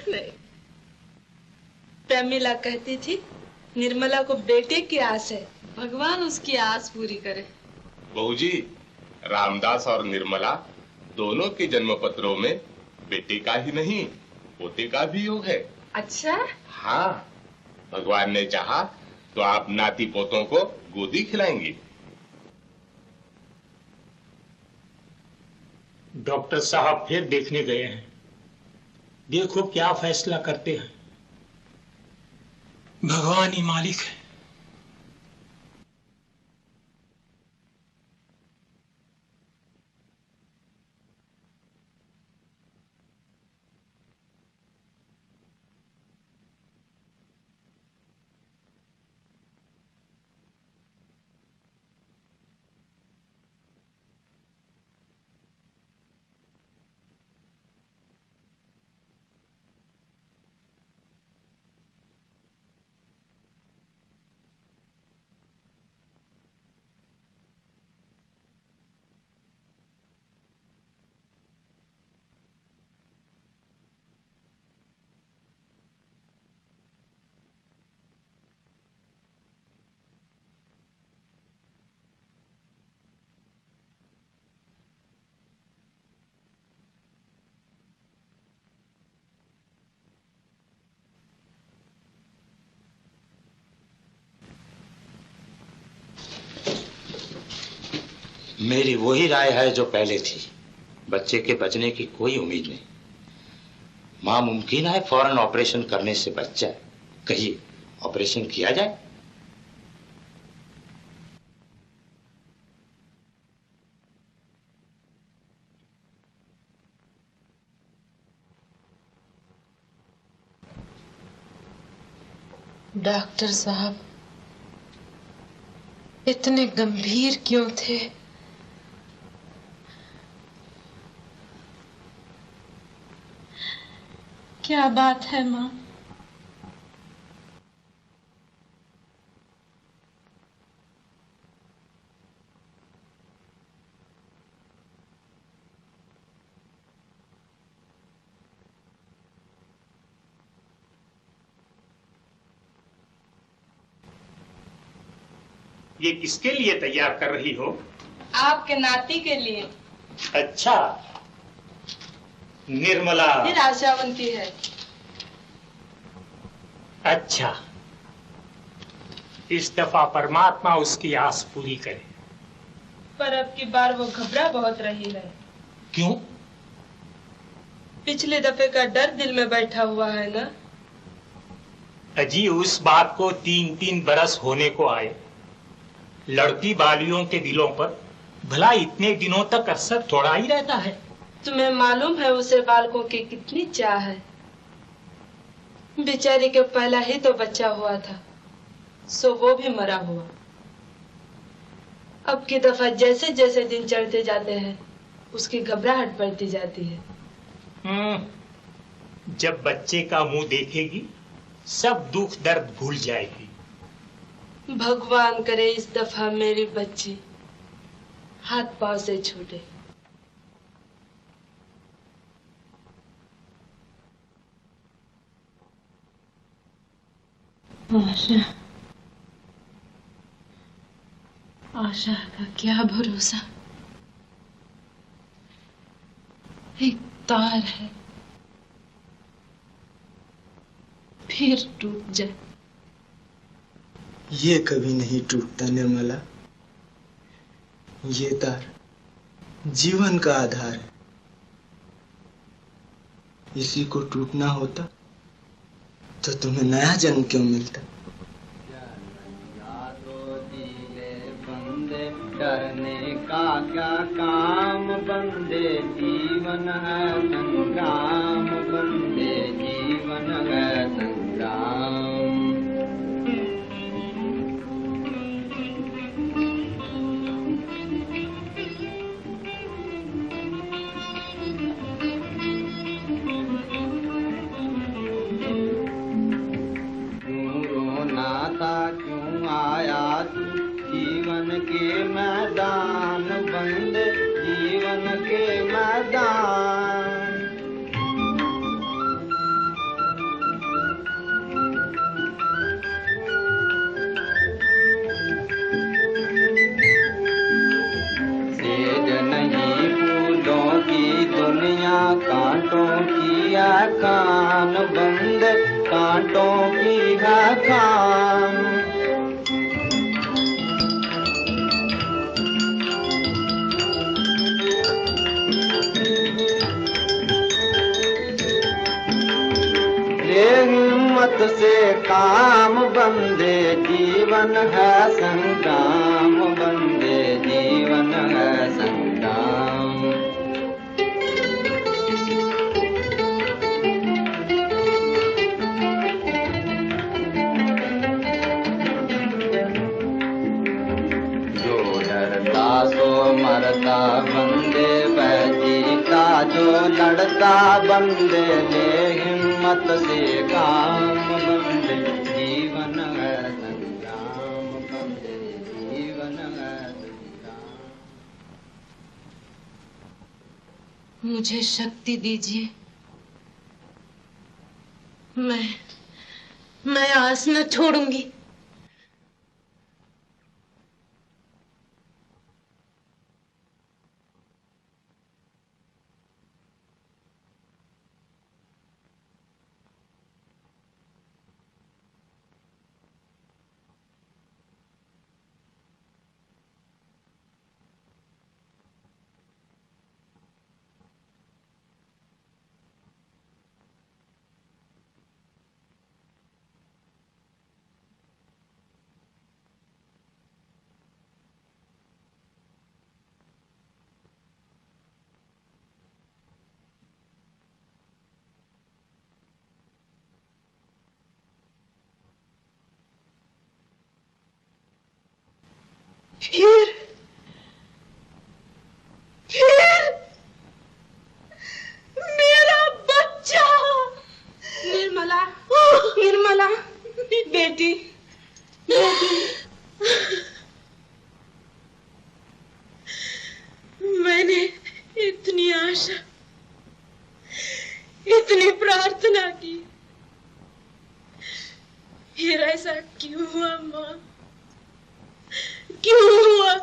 नहीं। प्रमिला कहती थी निर्मला को बेटे की आस है, भगवान उसकी आस पूरी करे। बहू जी, रामदास और निर्मला दोनों के जन्म पत्रों में बेटे का ही नहीं, पोते का भी योग है। अच्छा? हाँ, भगवान ने चाहा तो आप नाती पोतों को गोदी खिलाएंगी। डॉक्टर साहब फिर देखने गए हैं। देखो क्या फैसला करते हैं। भगवान ही मालिक है। मेरी वही राय है जो पहले थी। बच्चे के बचने की कोई उम्मीद नहीं। मां मुमकिन है फौरन ऑपरेशन करने से बच जाए। कहिए, ऑपरेशन किया जाए? डॉक्टर साहब इतने गंभीर क्यों थे? क्या बात है माँ? ये किसके लिए तैयार कर रही हो? आपके नाती के लिए। अच्छा, निर्मला फिर आशावंती है। अच्छा, इस दफा परमात्मा उसकी आस पूरी करे। पर अब की बार वो घबरा बहुत रही है। क्यों? पिछले दफे का डर दिल में बैठा हुआ है ना। अजी, उस बात को 3-3 बरस होने को आए। लड़की बालियों के दिलों पर भला इतने दिनों तक असर थोड़ा ही रहता है। तुम्हें मालूम है उसे बालकों की कितनी चाह है। बेचारी के पहला ही तो बच्चा हुआ था, सो वो भी मरा हुआ। अब की दफा जैसे जैसे दिन चढ़ते जाते हैं उसकी घबराहट बढ़ती जाती है। जब बच्चे का मुंह देखेगी सब दुख दर्द भूल जाएगी। भगवान करे इस दफा मेरी बच्ची हाथ पांव से छूटे। आशा, आशा का क्या भरोसा। एक तार है फिर टूट जाए। ये कभी नहीं टूटता निर्मला। ये तार जीवन का आधार है। इसी को टूटना होता तो तुम्हें नया जन्म क्यों मिलता। डरने का क्या काम बंदे, जीवन है संग्राम बंदे, जीवन है संग्राम। क्यों रोना था, क्यों आया तू जीवन के मैदान बंदे, जीवन के मैदान। सेज नहीं फूलों की दुनिया, कांटों की है खान बंदे, कांटों की है खान। हिम्मत से काम बंदे, जीवन है संग्राम बंदे, जीवन है संग्राम। जो डरता सो मरता बंदे, वह जीता जो लड़ता बंदे, ले हिम्मत से काम बंदे, जीवन है संग्राम बंदे, जीवन है संग्राम। मुझे शक्ति दीजिए। मैं आस न छोड़ूंगी। फिर मेरा बच्चा। निर्मला, निर्मला बेटी, बेटी। मैंने इतनी आशा, इतनी प्रार्थना की, फिर ऐसा क्यों हुआ माँ? क्यों हुआ?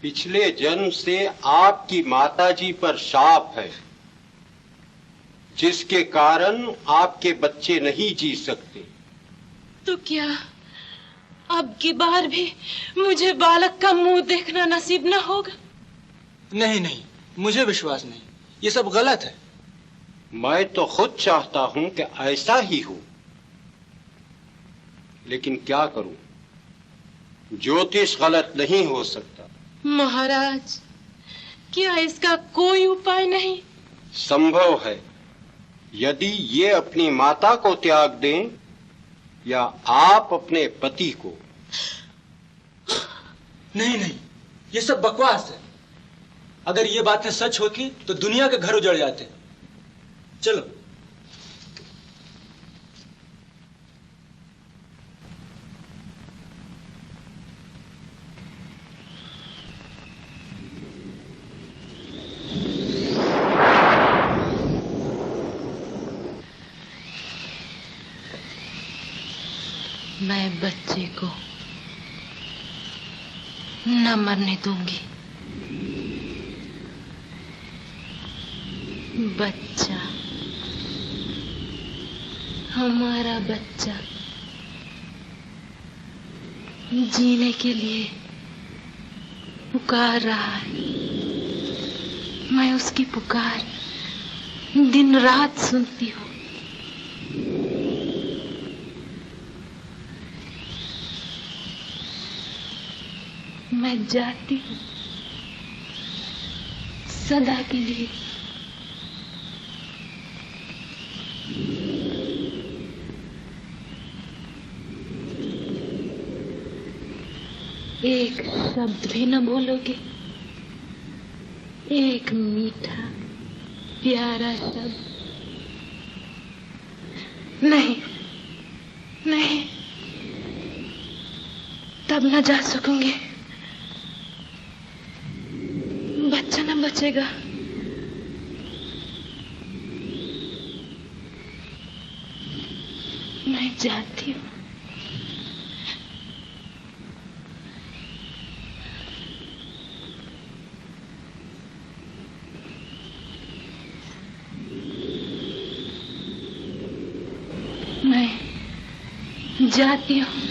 पिछले जन्म से आपकी माताजी पर शाप है, जिसके कारण आपके बच्चे नहीं जी सकते। तो क्या अब की बार भी मुझे बालक का मुंह देखना नसीब न होगा? नहीं नहीं, मुझे विश्वास नहीं, ये सब गलत है। मैं तो खुद चाहता हूं कि ऐसा ही हो, लेकिन क्या करूं, ज्योतिष गलत नहीं हो सकता। महाराज, क्या इसका कोई उपाय नहीं? संभव है, यदि ये अपनी माता को त्याग दें या आप अपने पति को। नहीं नहीं, ये सब बकवास है। अगर ये बातें सच होती तो दुनिया के घर उजड़ जाते। चलो। मैं बच्चे को न मरने दूंगी। बच्चा, हमारा बच्चा जीने के लिए पुकार रहा है। मैं उसकी पुकार दिन रात सुनती हूँ। मैं जाती हूँ सदा के लिए। एक शब्द भी न बोलोगे? एक मीठा प्यारा शब्द? नहीं नहीं, तब न जा सकूंगी। बच्चा न बचेगा। मैं जाती हूँ। मैं जाती हूँ।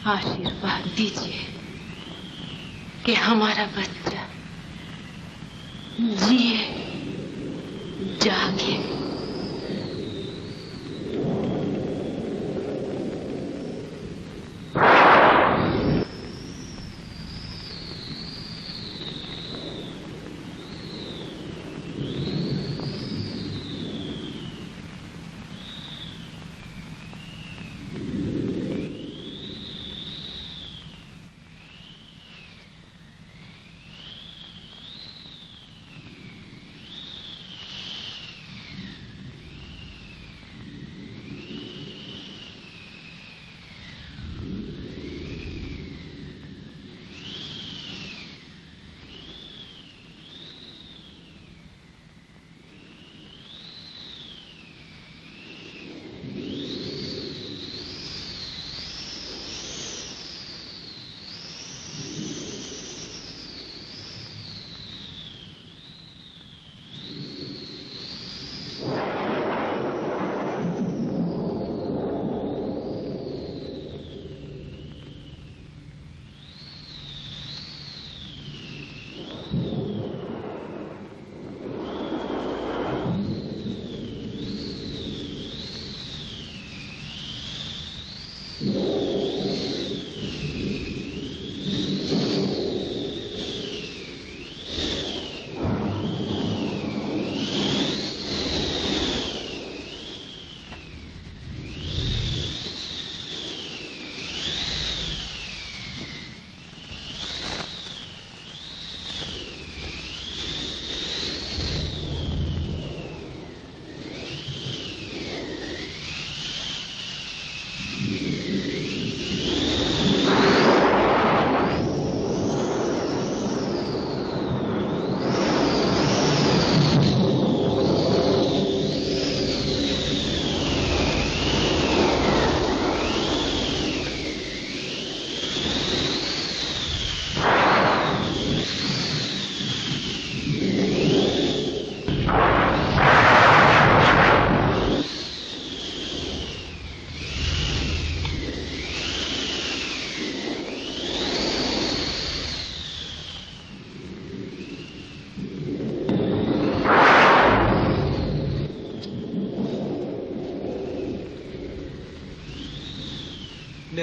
आशीर्वाद दीजिए कि हमारा बच्चा जिए, जागे।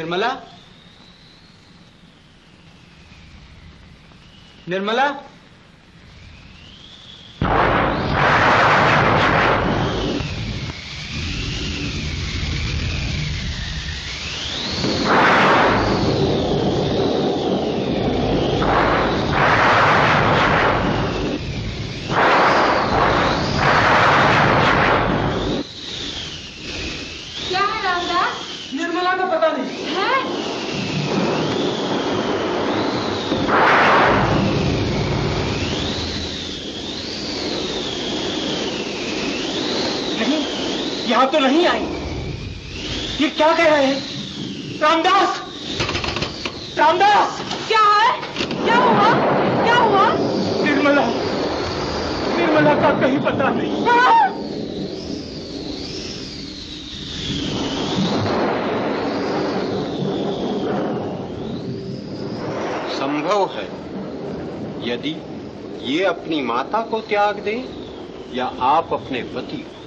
निर्मला, निर्मला, क्या है रामदास? निर्मला का पता नहीं है? नहीं, यहाँ तो नहीं आई। ये क्या कह रहे हैं? रामदास, रामदास! क्या है? क्या हुआ? क्या हुआ? निर्मला, निर्मला का कहीं पता नहीं। हाँ? संभव है, यदि ये अपनी माता को त्याग दे या आप अपने पति को।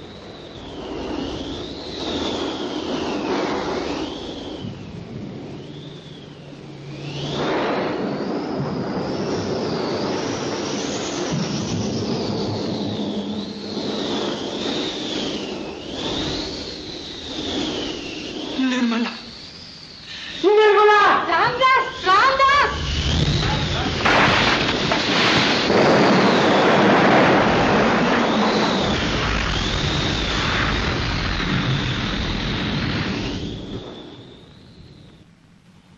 निर्मला, निर्मला! रामदास, रामदास!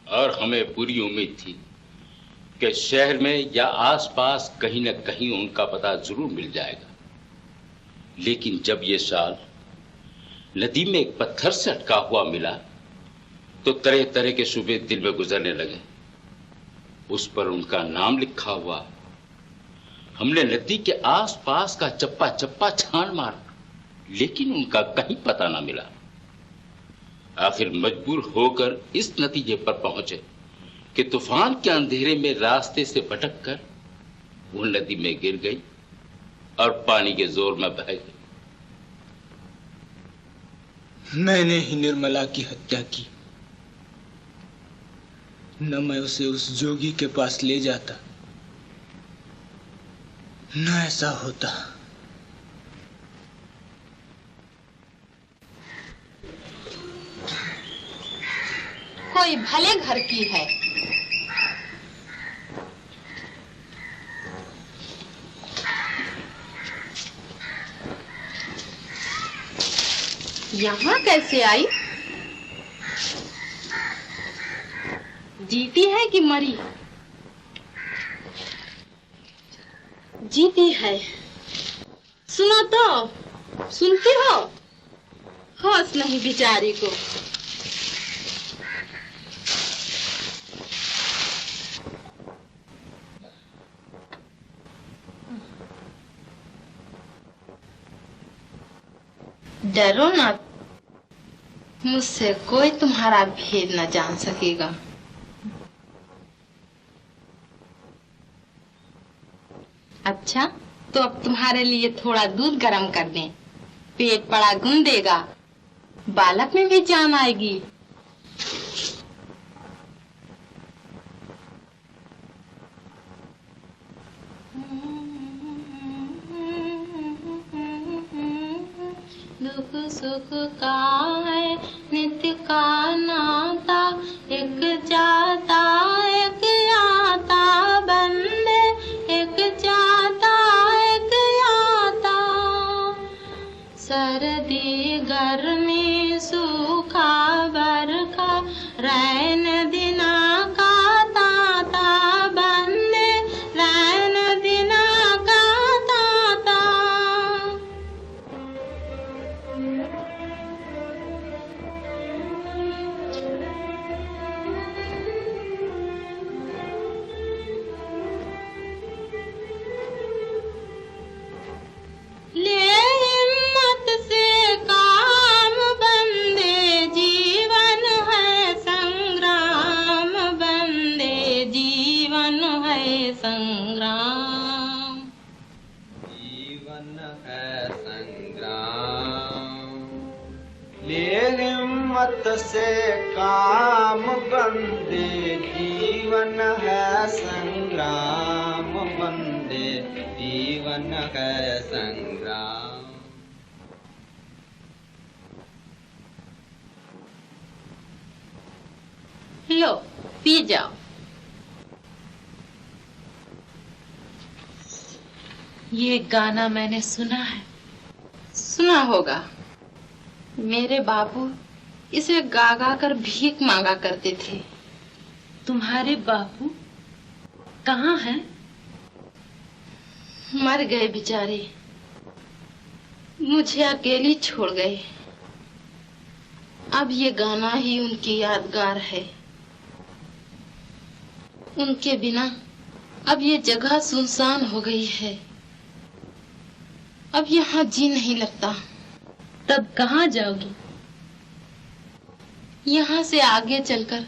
और हमें पूरी उम्मीद थी कि शहर में या आसपास कहीं न कहीं उनका पता जरूर मिल जाएगा। लेकिन जब ये शाल नदी में एक पत्थर से अटका हुआ मिला तो तरह तरह के शुबे दिल में गुजरने लगे। उस पर उनका नाम लिखा हुआ। हमने नदी के आसपास का चप्पा चप्पा छान मारा, लेकिन उनका कहीं पता ना मिला। आखिर मजबूर होकर इस नतीजे पर पहुंचे कि तूफान के अंधेरे में रास्ते से भटक कर वो नदी में गिर गई और पानी के जोर में बह गई। मैंने ही निर्मला की हत्या की। न मैं उसे उस जोगी के पास ले जाता, न ऐसा होता। कोई भले घर की है। यहाँ कैसे आई? जीती है कि मरी? जीती है। सुनो तो, सुनती हो? होश नहीं बेचारी को। डरो ना, मुझसे कोई तुम्हारा भेद न जान सकेगा। अच्छा, तो अब तुम्हारे लिए थोड़ा दूध गर्म कर दें। पेट बड़ा गूंदेगा, बालक में भी जान आएगी। दुख सुख का है नित्य का नाता, एक जाता एक आता, बंदे एक जाता एक आता। सर्दी गर्मी सूखा बरखा, रैन दिना का ताता, बंदे रैन दिना का ताता। ले हिम्मत से काम बंदे, जीवन है संग्राम, बंदे जीवन है संग्राम। जीवन है संग्राम, ले हिम्मत हिम्मत से काम, बंदे जीवन है संग्राम, बंदे जीवन है संग्राम। लो पी जाओ। ये गाना मैंने सुना है। सुना होगा। मेरे बाबू इसे गा गा कर भीख मांगा करते थे। तुम्हारे बाबू कहाँ हैं? मर गए बेचारे, मुझे अकेली छोड़ गए। अब ये गाना ही उनकी यादगार है। उनके बिना अब ये जगह सुनसान हो गई है। अब यहाँ जी नहीं लगता। तब कहाँ जाओगी? यहाँ से आगे चलकर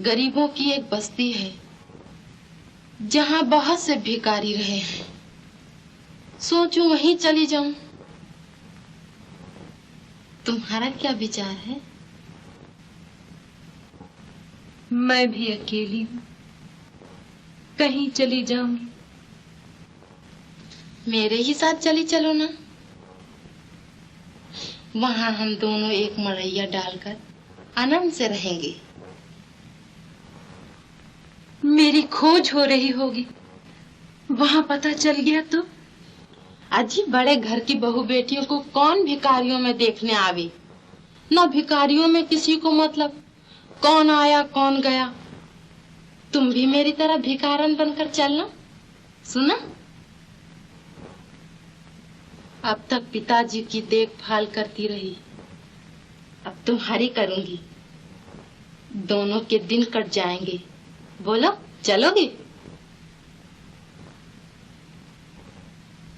गरीबों की एक बस्ती है, जहाँ बहुत से भिखारी रहे हैं। सोचूं वहीं चली जाऊं। तुम्हारा क्या विचार है? मैं भी अकेली हूँ, कहीं चली जाऊंगी। मेरे ही साथ चली चलो ना। वहां हम दोनों एक मड़ैया डालकर आनंद से रहेंगे। मेरी खोज हो रही होगी, वहां पता चल गया तो? अजी बड़े घर की बहू बेटियों को कौन भिखारियों में देखने आवे? न भिखारियों में किसी को मतलब, कौन आया कौन गया। तुम भी मेरी तरह भिखारन बनकर चलना। सुना? अब तक पिताजी की देखभाल करती रही, अब तुम्हारी करूंगी। दोनों के दिन कट जाएंगे। बोलो चलोगी?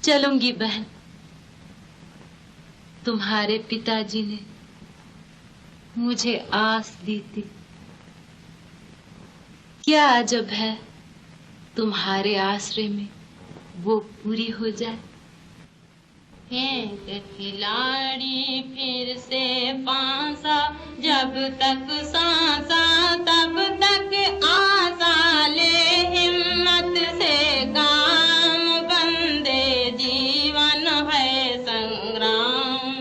चलूंगी बहन। तुम्हारे पिताजी ने मुझे आस दी थी। क्या अजब है तुम्हारे आश्रय में वो पूरी हो जाए। एक खिलाड़ी फिर से पासा, जब तक सांसा तब तक आसा, ले हिम्मत से काम, बंदे जीवन है संग्राम,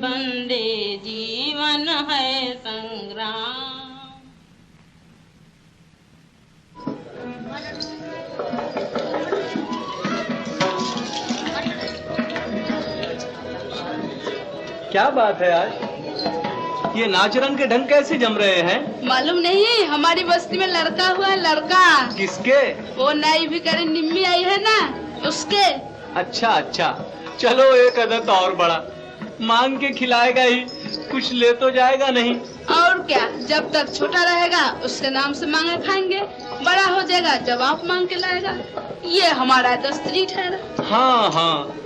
बंदे जीवन है संग्राम। क्या बात है आज? ये नाच रंग के ढंग कैसे जम रहे हैं? मालूम नहीं, हमारी बस्ती में लड़का हुआ है। लड़का किसके? वो नई भिखारी निम्मी आई है ना, उसके। अच्छा अच्छा, चलो एक अदद और बड़ा। मांग के खिलाएगा ही, कुछ ले तो जाएगा नहीं। और क्या, जब तक छोटा रहेगा उसके नाम से मांगे खाएंगे, बड़ा हो जाएगा जब आप मांग के लाएगा। ये हमारा दस्तूर ठहरा। हाँ हाँ।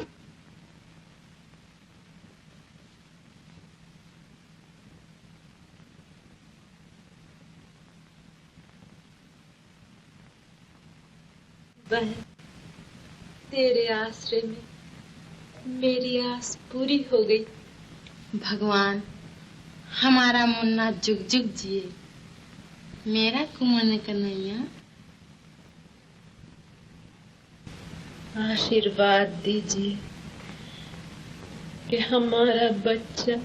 बहन, तेरे आश्रय में मेरी आस पूरी हो गई। भगवान हमारा मुन्ना जुग जुग जिए, मेरा कुमन कन्हैया। आशीर्वाद दीजिए कि हमारा बच्चा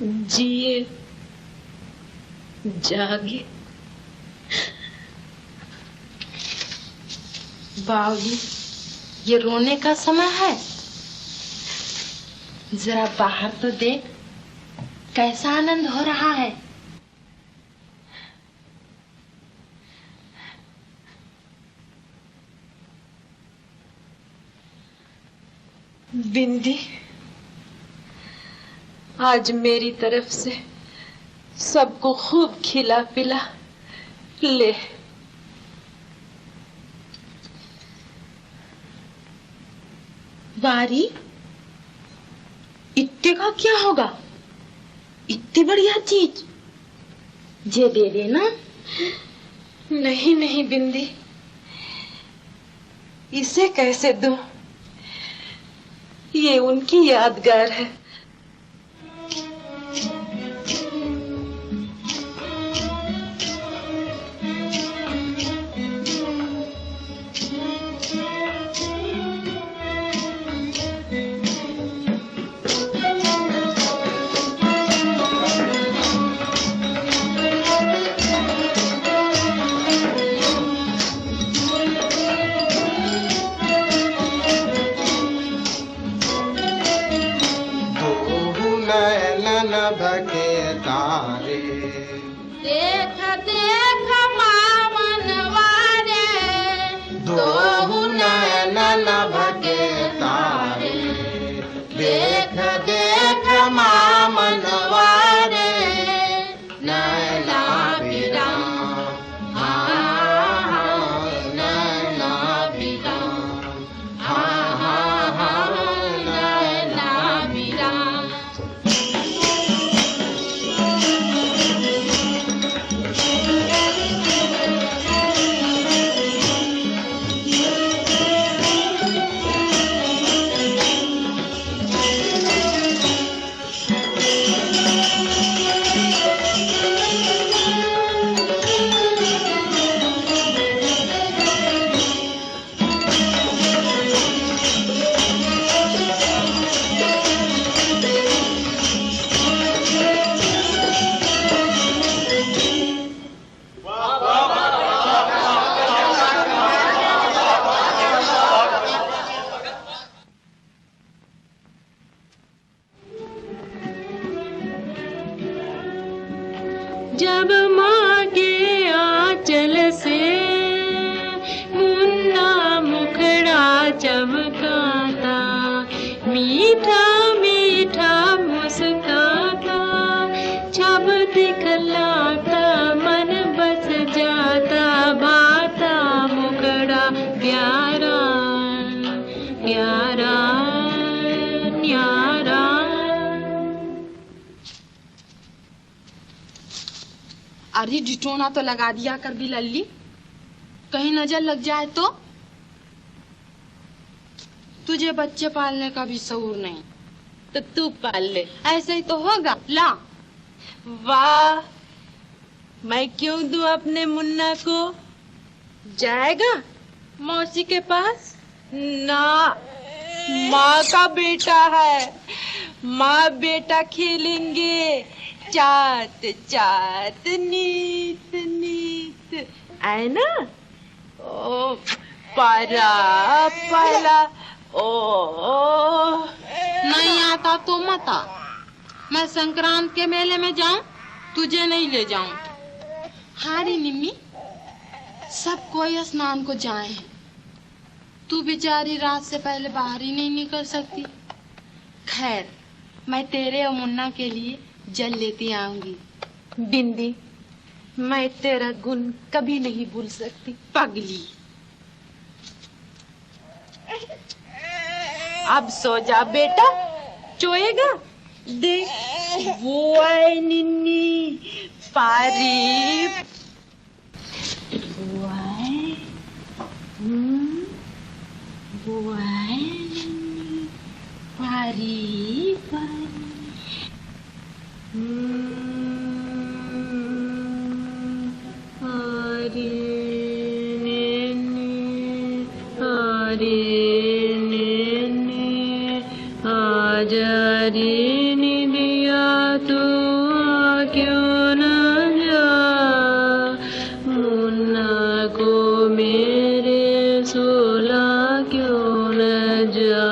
जिए जागे। बाबूजी, ये रोने का समय है। जरा बाहर तो देख, कैसा आनंद हो रहा है। बिंदी, आज मेरी तरफ से सबको खूब खिला पिला ले। बारी, इतने का क्या होगा? इतनी बढ़िया चीज जे दे देना। नहीं नहीं बिंदी, इसे कैसे दूं? ये उनकी यादगार है। चमकाता, मीठा मीठा मुस्काता, जब दिखलाता मन बस जाता, भाता मुखड़ा प्यारा प्यारा न्यारा। अरे डिटोना तो लगा दिया कर भी लल्ली, कहीं नजर लग जाए तो। तुझे बच्चे पालने का भी शऊर नहीं, तो तू पाल ले। ऐसे ही तो होगा। ला। वाह, मैं क्यों दूं अपने मुन्ना को? जाएगा मौसी के पास? ना, माँ का बेटा है, माँ बेटा खेलेंगे चाट चाट नीत नीत, आए ना? ओ पारा पाला। ओ नहीं आता तो मत आ, मैं संक्रांत के मेले में जाऊं, तुझे नहीं ले जाऊं। हारी निम्मी, सब कोई स्नान को जाए, तू बेचारी रात से पहले बाहर ही नहीं निकल सकती। खैर, मैं तेरे और मुन्ना के लिए जल लेती आऊंगी। बिंदी, मैं तेरा गुण कभी नहीं भूल सकती। पगली, अब सो जा बेटा, चोएगा। देख वो आए निन्नी पारी, वो आए निन्नी पारी पारी। हरे निन्नी हरे आजारी निदिया तू क्यों न जा, मुन्ना को मेरे सोला क्यों न जा,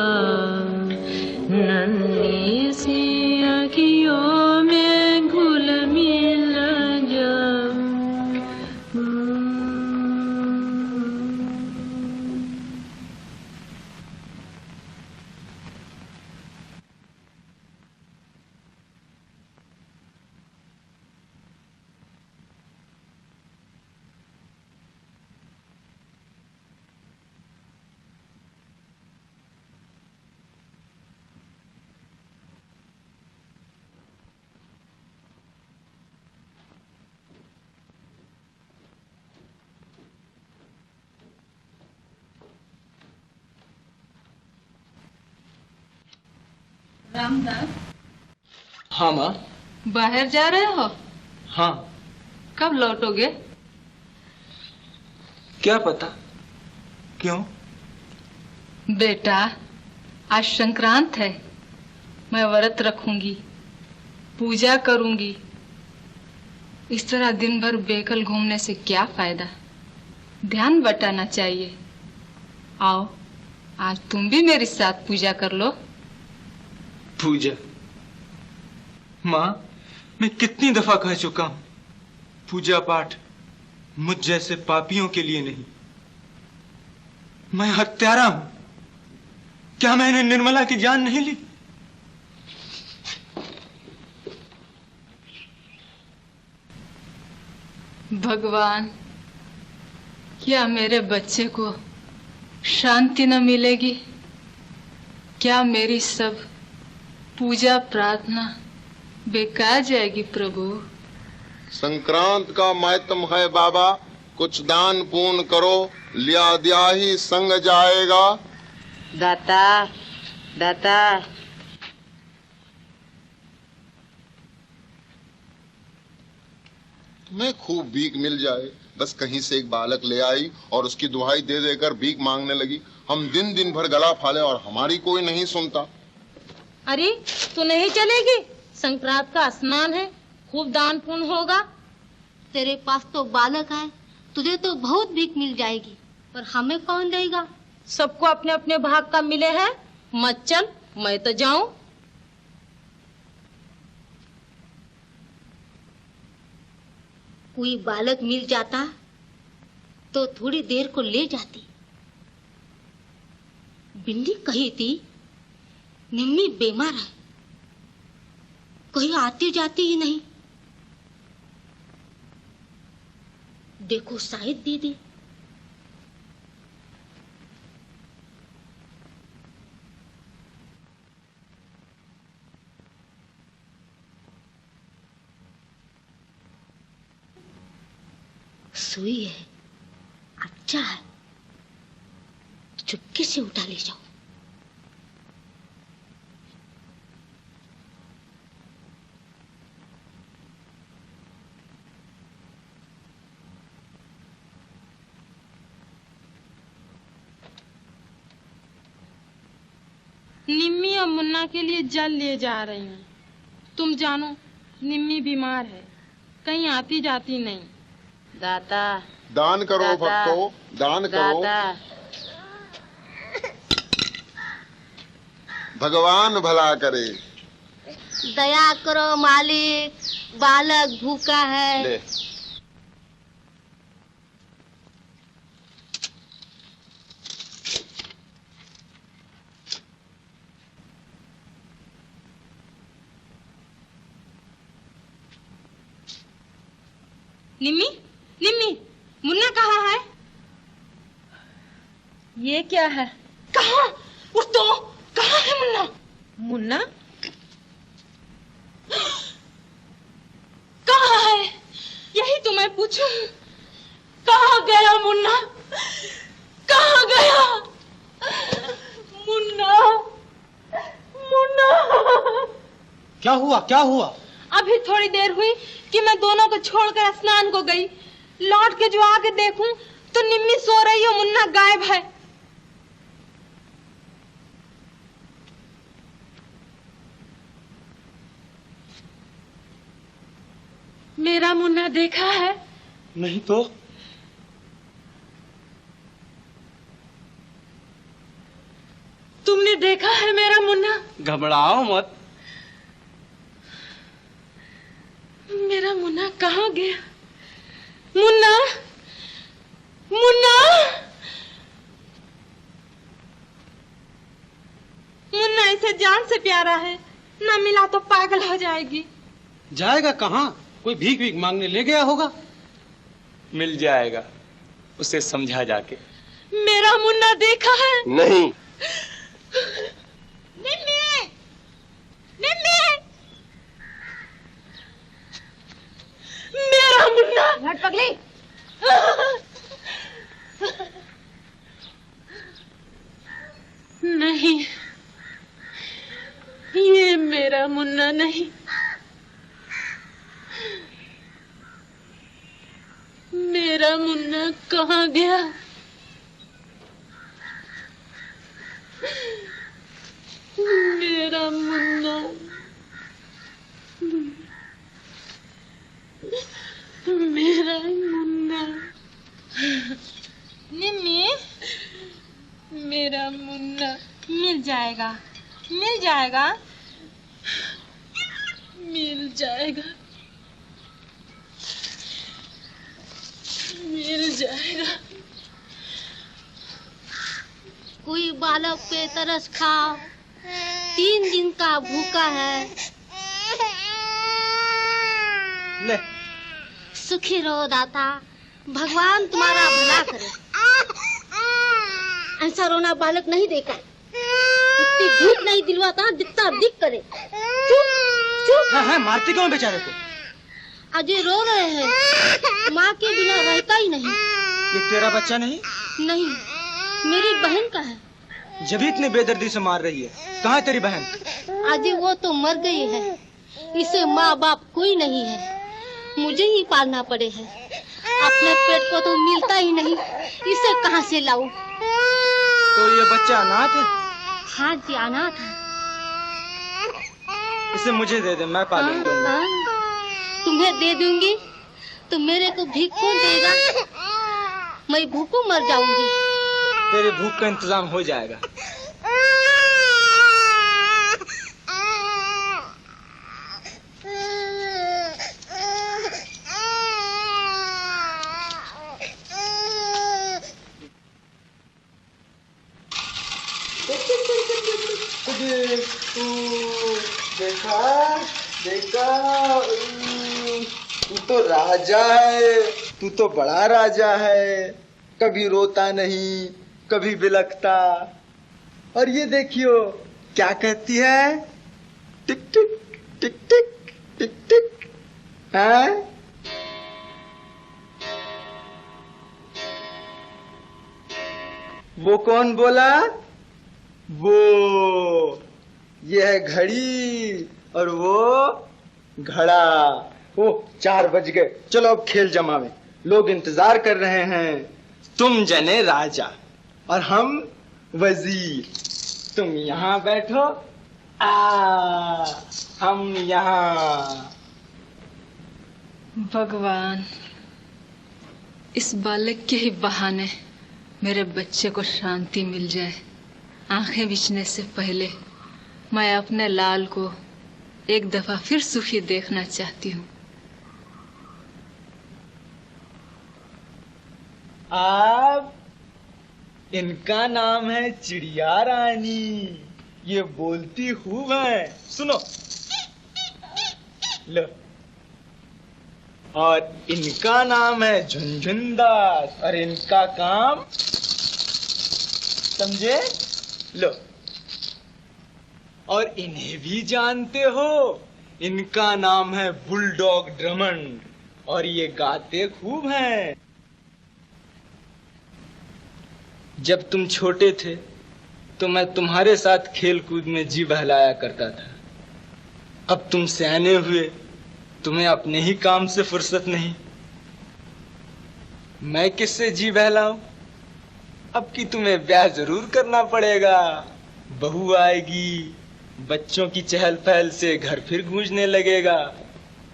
नन्ही सी अखियों में घुल मिल जा। रामदास, हाँ माँ। बाहर जा रहे हो? हाँ। कब लौटोगे? क्या पता। क्यों? बेटा, आज संक्रांत है, मैं व्रत रखूंगी, पूजा करूंगी। इस तरह दिन भर बेकल घूमने से क्या फायदा, ध्यान बटाना चाहिए। आओ, आज तुम भी मेरे साथ पूजा कर लो। पूजा? माँ, मैं कितनी दफा कह चुका हूं, पूजा पाठ मुझ जैसे पापियों के लिए नहीं। मैं हत्यारा हूं, क्या मैंने निर्मला की जान नहीं ली? भगवान, क्या मेरे बच्चे को शांति न मिलेगी? क्या मेरी सब पूजा प्रार्थना बेकार जाएगी प्रभु? संक्रांत का मातम है बाबा, कुछ दान पुण्य करो, लिया दिया ही संग जाएगा। दाता दाता, तुम्हें खूब भीख मिल जाए, बस कहीं से एक बालक ले आई और उसकी दुहाई दे देकर भीख मांगने लगी। हम दिन दिन भर गला फाले और हमारी कोई नहीं सुनता। अरे तू नहीं चलेगी? संक्रांत का स्नान है, खूब दान पुण्य होगा। तेरे पास तो बालक है, तुझे तो बहुत भीख मिल जाएगी, पर हमें कौन देगा? सबको अपने अपने भाग का मिले हैं। मत चल, मैं तो जाऊं। कोई बालक मिल जाता तो थोड़ी देर को ले जाती। बिंदी कही थी निम्मी बीमार है, कहीं आती जाती ही नहीं। देखो शायद दीदी। सुई है, अच्छा है, चुपके से उठा ले जाओ। निम्मी और मुन्ना के लिए जल ले जा रही हूँ। तुम जानो निम्मी बीमार है, कहीं आती जाती नहीं। दाता दान करो दाता, भक्तों, दान करो। दाता भगवान भला करे। दया करो मालिक, बालक भूखा है। ले। निम्मी, निम्मी, मुन्ना कहाँ है? ये क्या है? कहाँ? उठ तो, कहाँ है मुन्ना? मुन्ना कहाँ है? यही तो मैं पूछूं। कहाँ गया मुन्ना? कहाँ गया? मुन्ना, मुन्ना। क्या हुआ, क्या हुआ? अभी थोड़ी देर हुई कि मैं दोनों को छोड़कर स्नान को गई। लौट के जो आके देखूं तो निम्मी सो रही हो, मुन्ना गायब है। मेरा मुन्ना देखा है? नहीं तो। तुमने देखा है मेरा मुन्ना? घबराओ मत। मेरा मुन्ना कहाँ गया? मुन्ना, मुन्ना, मुन्ना इसे जान से प्यारा है, ना मिला तो पागल हो जाएगी। जाएगा कहाँ? कोई भीख भीख मांगने ले गया होगा। मिल जाएगा, उसे समझा जाके। मेरा मुन्ना देखा है? नहीं। निम्मी, निम्मी, मेरा मुन्ना। हट पगली। नहीं, ये मेरा मुन्ना नहीं। मेरा मुन्ना कहाँ गया? मेरा मुन्ना, मेरा मुन्ना। निम्मी, मेरा मुन्ना मिल जाएगा, मिल जाएगा, मिल जाएगा, मिल जाएगा। कोई बालक पे तरस खाओ, 3 दिन का भूखा है। ले। सुखी रहो दाता, भगवान तुम्हारा भला करे। ऐसा रोना बालक नहीं देखा, इतनी भीख नहीं दिलवाता जितना दिख करे। चुप चुप। हाँ, मारती क्यों बेचारे को? अजय रो रहे हैं, माँ के बिना रहता ही नहीं। ये तेरा बच्चा नहीं? नहीं, मेरी बहन का है। जब इतने बेदर्दी से मार रही है, कहाँ है तेरी बहन? अजय वो तो मर गई है, इसे माँ बाप कोई नहीं है, मुझे ही पालना पड़े है। अपने पेट को तो मिलता ही नहीं, इसे कहाँ से लाऊं? तो ये बच्चा अनाथ है? हाँ जी, अनाथ है। इसे मुझे दे दे, मैं पालूंगा। तुम्हें दे दूंगी तो मेरे को भीख कौन देगा? मैं भूखों मर जाऊंगी। तेरे भूख का इंतजाम हो जाएगा। देख तू, देखा देखा, तू तो राजा है, तू तो बड़ा राजा है, कभी रोता नहीं, कभी बिलखता। और ये देखियो क्या कहती है, टिक टिक टिक टिक टिक टिक, हैं? वो कौन बोला? वो ये है घड़ी और वो घड़ा। ओ 4 बज गए, चलो अब खेल जमावे, लोग इंतजार कर रहे हैं। तुम जने राजा और हम वजीर, तुम यहाँ बैठो, हम यहाँ। भगवान, इस बालक के ही बहाने मेरे बच्चे को शांति मिल जाए। आंखें बिछने से पहले मैं अपने लाल को एक दफा फिर सुखी देखना चाहती हूँ। आप, इनका नाम है चिड़िया रानी, ये बोलती खूब है, सुनो लो। और इनका नाम है झुनझुनदास और इनका काम समझे, लो। और इन्हें भी जानते हो, इनका नाम है बुलडॉग ड्रमंड और ये गाते खूब हैं। जब तुम छोटे थे तो मैं तुम्हारे साथ खेल कूद में जी बहलाया करता था। अब तुम सयाने हुए, तुम्हें अपने ही काम से फुर्सत नहीं, मैं किससे जी बहलाऊं? अब कि तुम्हें ब्याह जरूर करना पड़ेगा, बहू आएगी, बच्चों की चहल पहल से घर फिर गूंजने लगेगा,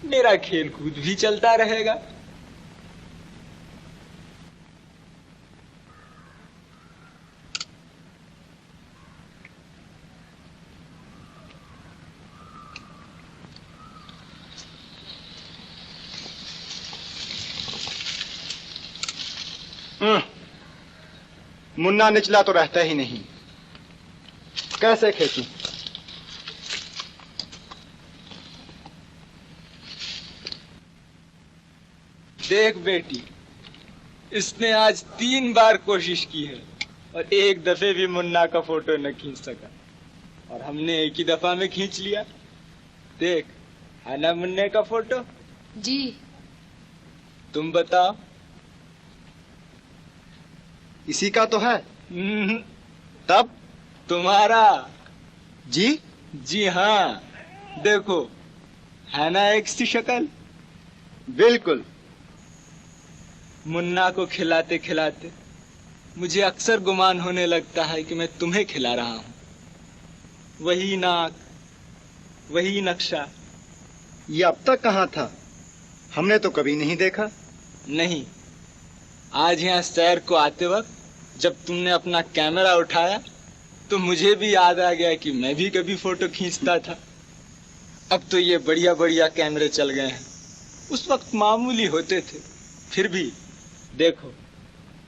मेरा खेल कूद भी चलता रहेगा। मुन्ना निचला तो रहता ही नहीं, कैसे खेचूं? देख बेटी, इसने आज 3 बार कोशिश की है और एक दफे भी मुन्ना का फोटो न खींच सका, और हमने एक ही दफा में खींच लिया। देख, है ना मुन्ने का फोटो? जी। तुम बताओ। इसी का तो है। तब तुम्हारा? जी जी हाँ, देखो, है ना एक सी शक्ल? बिल्कुल। मुन्ना को खिलाते खिलाते मुझे अक्सर गुमान होने लगता है कि मैं तुम्हें खिला रहा हूँ। वही नाक, वही नक्शा। ये अब तक कहाँ था? हमने तो कभी नहीं देखा। नहीं, आज यहाँ सैर को आते वक्त जब तुमने अपना कैमरा उठाया तो मुझे भी याद आ गया कि मैं भी कभी फोटो खींचता था। अब तो ये बढ़िया बढ़िया कैमरे चल गए हैं, उस वक्त मामूली होते थे, फिर भी देखो,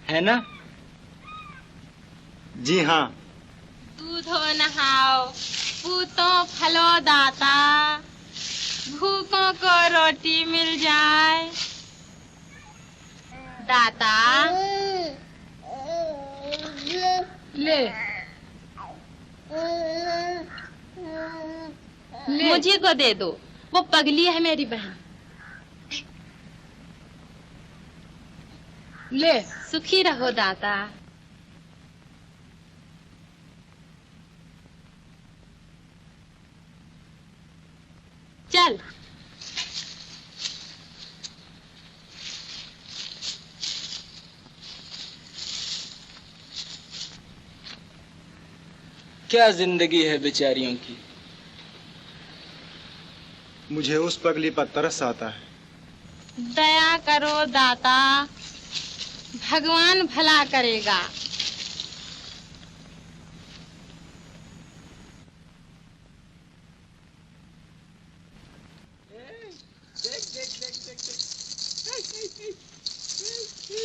है ना? जी हाँ। दूधो नहाओ, पूतों फलो दाता, भूखों को रोटी मिल जाए दाता। ले मुझे को दे दो, वो पगली है मेरी बहन। ले। सुखी रहो दाता। चल। क्या जिंदगी है बेचारियों की। मुझे उस पगली पर तरस आता है। दया करो दाता, भगवान भला करेगा।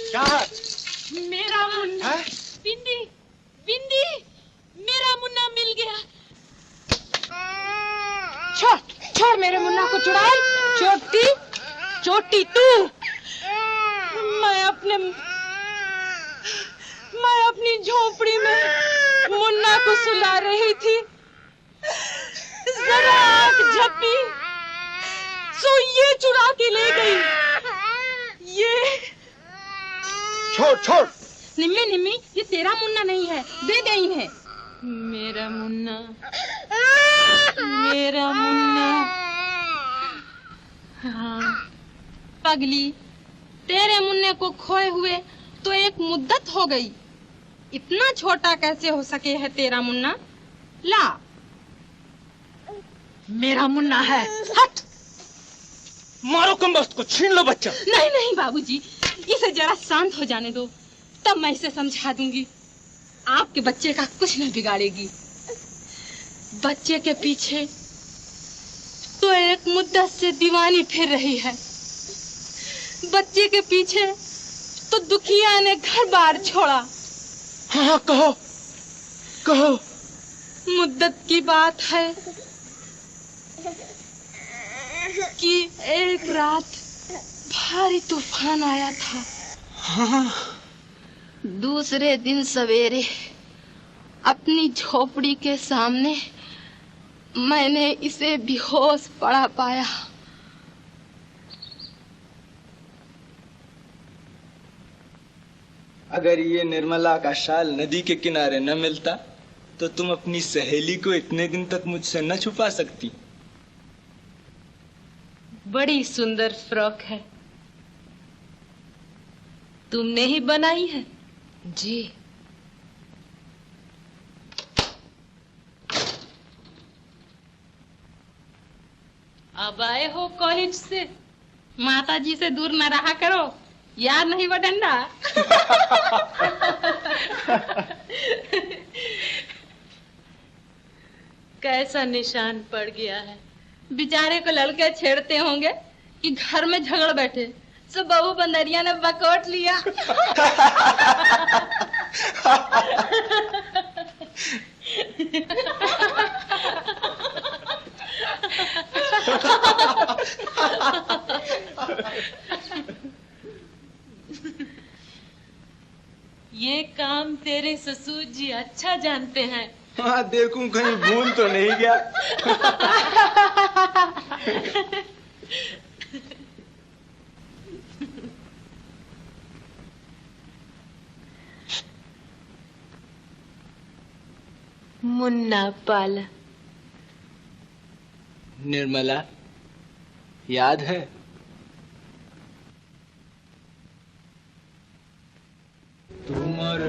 क्या है? मेरा मुन्ना। बिंदी, बिंदी, मेरा मुन्ना मिल गया। छोड़ छोड़ मेरे मुन्ना को चुड़ैल। चोटी चोटी तू। मैं अपनी झोपड़ी में मुन्ना को सुला रही थी, जरा आंख झपकी सो ये चुरा के ले गई। ये छोड़ छोड़। निम्मी निम्मी, ये तेरा मुन्ना नहीं है, दे दे इन्हें। मेरा मुन्ना, मेरा मुन्ना। हाँ पगली, तेरे मुन्ने को खोए हुए तो एक मुद्दत हो गई। इतना छोटा कैसे हो सके है तेरा मुन्ना? ला, मेरा मुन्ना है। हट, मारो कमबख्त को, छीन लो बच्चा। नहीं नहीं बाबूजी, इसे जरा शांत हो जाने दो, तब मैं इसे समझा दूंगी। आपके बच्चे का कुछ नहीं बिगाड़ेगी। बच्चे के पीछे तो एक मुद्दत से दीवानी फिर रही है। बच्चे के पीछे तो दुखिया ने घर बार छोड़ा। हाँ कहो कहो। मुद्दत की बात है कि एक रात भारी तूफान आया था। हाँ। दूसरे दिन सवेरे अपनी झोपड़ी के सामने मैंने इसे बेहोश पड़ा पाया। अगर ये निर्मला का शाल नदी के किनारे न मिलता तो तुम अपनी सहेली को इतने दिन तक मुझसे न छुपा सकती। बड़ी सुंदर फ्रॉक है, तुमने ही बनाई है? जी। अब आए हो कॉलेज से? माता जी से दूर न रहा करो, याद नहीं वो डंडा। कैसा निशान पड़ गया है। बेचारे को लड़के छेड़ते होंगे कि घर में झगड़ बैठे, सब बहू बंदरिया ने बकोट लिया। ये काम तेरे ससुर जी अच्छा जानते हैं। हाँ देखूं कहीं भूल तो नहीं गया। मुन्ना पाला। निर्मला, याद है? तुम और